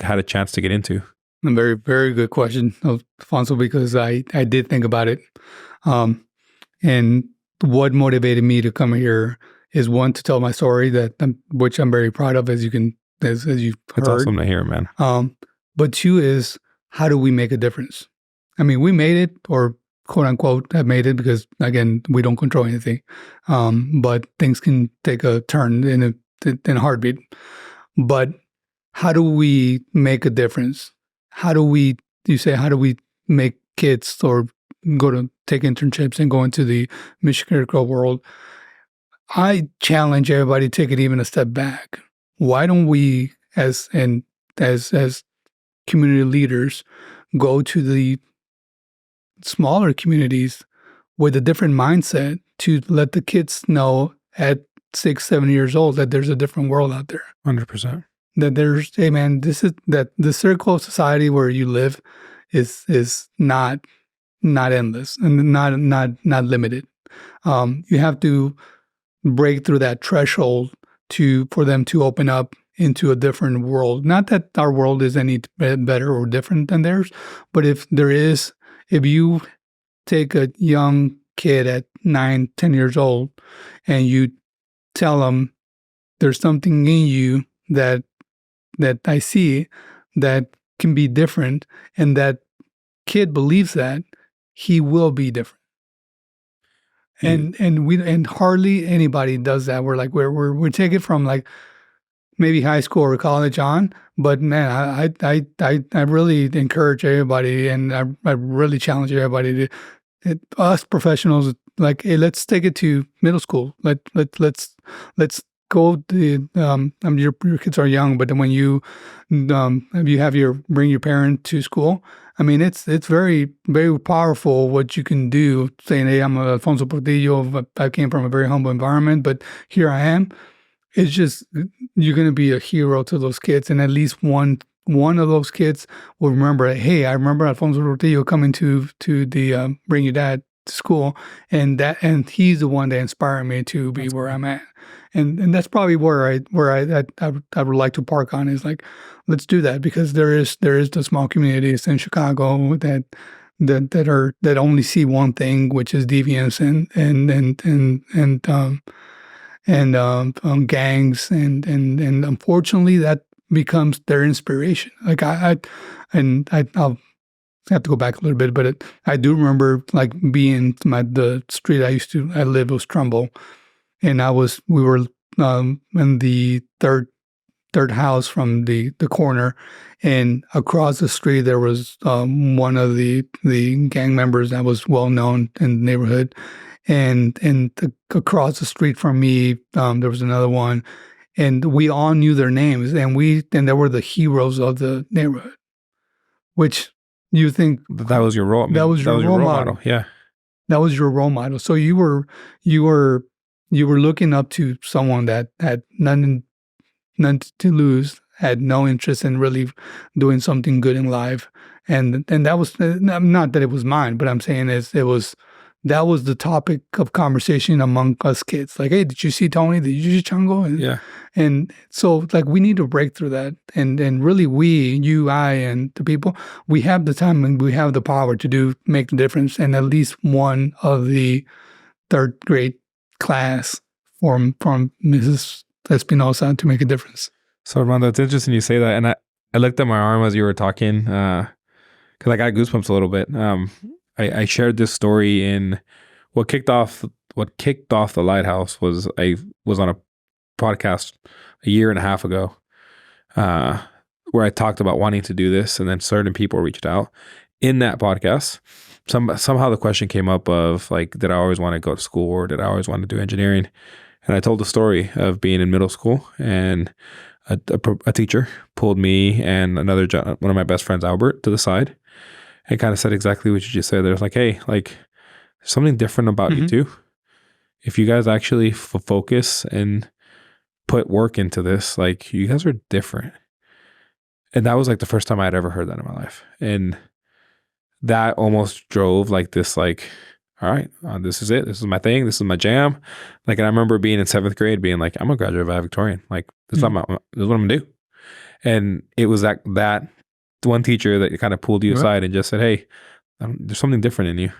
had a chance to get into? A very, very good question, Alfonso, because I did think about it. And what motivated me to come here is, one, to tell my story, which I'm very proud of, as you've heard. It's awesome to hear, man. But 2 is, how do we make a difference? I mean, we made it, or quote unquote have made it, because again, we don't control anything. But things can take a turn in a heartbeat. But how do we make a difference? How do we make kids or go to take internships and go into the mission critical world, I challenge everybody to take it even a step back. Why don't we, as community leaders, go to the smaller communities with a different mindset to let the kids know at 6, 7 years old that there's a different world out there. 100%. That there's, hey man, that the circle of society where you live is not endless and not limited. You have to break through that threshold for them to open up into a different world. Not that our world is any better or different than theirs, but if you take a young kid at 9, 10 years old and you tell them there's something in you that I see that can be different, and that kid believes that, he will be different. And hardly anybody does that. We take it from like maybe high school or college on, but man, I really encourage everybody, and I really challenge everybody us professionals, like, hey, let's take it to middle school. Let's go to your kids are young, but then when you bring your parent to school, I mean, it's very, very powerful what you can do, saying, hey, I'm Alfonso Portillo, I came from a very humble environment, but here I am. It's just, you're going to be a hero to those kids, and at least one of those kids will remember, hey, I remember Alfonso Portillo coming to the bring your dad to school, and he's the one that inspired me to be where I'm at. And that's probably where I would like to park on, is like, let's do that, because there is the small communities in Chicago that only see one thing, which is deviance and gangs, and unfortunately that becomes their inspiration. Like I'll have to go back a little bit, but I do remember like being the street I lived was Trumbull, and we were in the third house from the corner, and across the street there was one of the gang members that was well known in the neighborhood, and across the street from me there was another one, and we all knew their names, and they were the heroes of the neighborhood, which you think that was your role. That was your role model. Yeah, that was your role model. So you were looking up to someone that had none to lose, had no interest in really doing something good in life, and that was not that it was mine, but I'm saying that was the topic of conversation among us kids. Like, hey, did you see Tony? Did you see Chango? And so like we need to break through that, and really I, and the people, we have the time and we have the power to make the difference, and at least one of the third grade class from Mrs. Espinosa to make a difference. So Armando, it's interesting you say that, and I looked at my arm as you were talking, because I got goosebumps a little bit. I shared this story in what kicked off the Lighthouse was I was on a podcast a year and a half ago, where I talked about wanting to do this, and then certain people reached out. In that podcast, somehow the question came up of like, did I always want to go to school, or did I always want to do engineering? And I told the story of being in middle school, and a teacher pulled me and one of my best friends, Albert, to the side, and kind of said exactly what you just said. There's like, hey, like, there's something different about you too. If you guys actually focus and put work into this, like, you guys are different. And that was like the first time I'd ever heard that in my life. And that almost drove like this, like, all right, this is it. This is my thing. This is my jam. Like, and I remember being in 7th grade being like, I'm a graduate of Victorian. Like, this is what I'm going to do. And it was that one teacher that kind of pulled you aside and just said, hey, there's something different in you.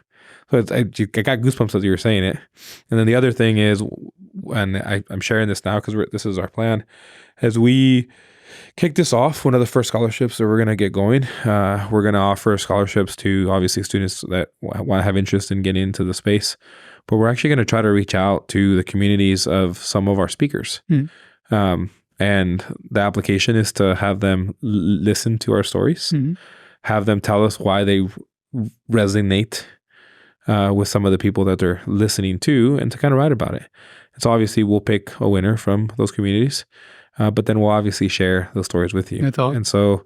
So I got goosebumps as you were saying it. And then the other thing is, and I'm sharing this now because this is our plan, as we kick this off, one of the first scholarships that we're going to get going, we're going to offer scholarships to obviously students that want to have interest in getting into the space. But we're actually going to try to reach out to the communities of some of our speakers. And the application is to have them listen to our stories, have them tell us why they resonate with some of the people that they're listening to, and to kind of write about it. And so obviously we'll pick a winner from those communities, but then we'll obviously share those stories with you. That's all. And so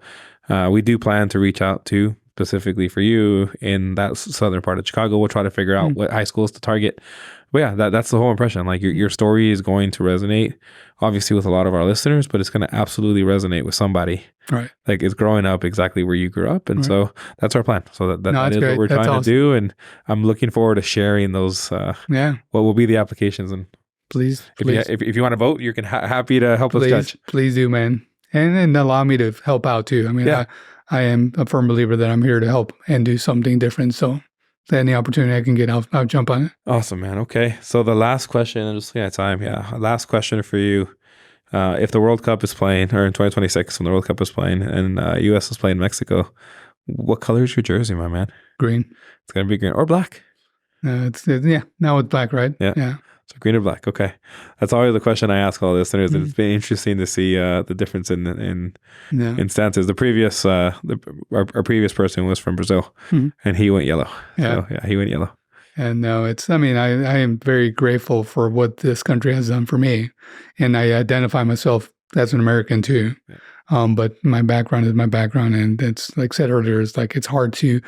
we do plan to reach out to specifically for you in that southern part of Chicago. We'll try to figure out what high schools to target. But yeah, that's the whole impression. Like your story is going to resonate, obviously, with a lot of our listeners, but it's going to absolutely resonate with somebody. Right. Like it's growing up exactly where you grew up. And so that's our plan. So that is great. what we're That's trying to do. And I'm looking forward to sharing those, what will be the applications. And please. If you want to vote, you're happy to help us judge. Please do, man. And allow me to help out too. I mean, I am a firm believer that I'm here to help and do something different. So any opportunity I can get, I'll jump on it. Awesome, man. Okay. So the last question, and just time. Yeah. Last question for you. If the World Cup is playing, or in 2026, when the World Cup is playing and U.S. is playing Mexico, what color is your jersey, my man? Green. It's going to be green or black? Now it's black, right? Yeah. So green or black. Okay. That's always the question I ask all listeners. Mm-hmm. It's been interesting to see the difference in stances. The previous, our previous person was from Brazil, and he went yellow. Yeah. So, he went yellow. And no, I am very grateful for what this country has done for me. And I identify myself as an American too. Yeah. But my background is my background. And it's like I said earlier, it's hard to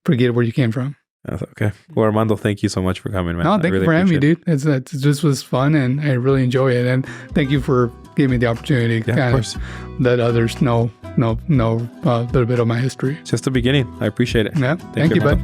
forget where you came from. Okay. Well, Armando, thank you so much for coming, man. No, thank you for having me, dude. This was fun, and I really enjoy it. And thank you for giving me the opportunity to kind of let others know a little bit of my history. Just the beginning. I appreciate it. Yeah. Thank you, bud.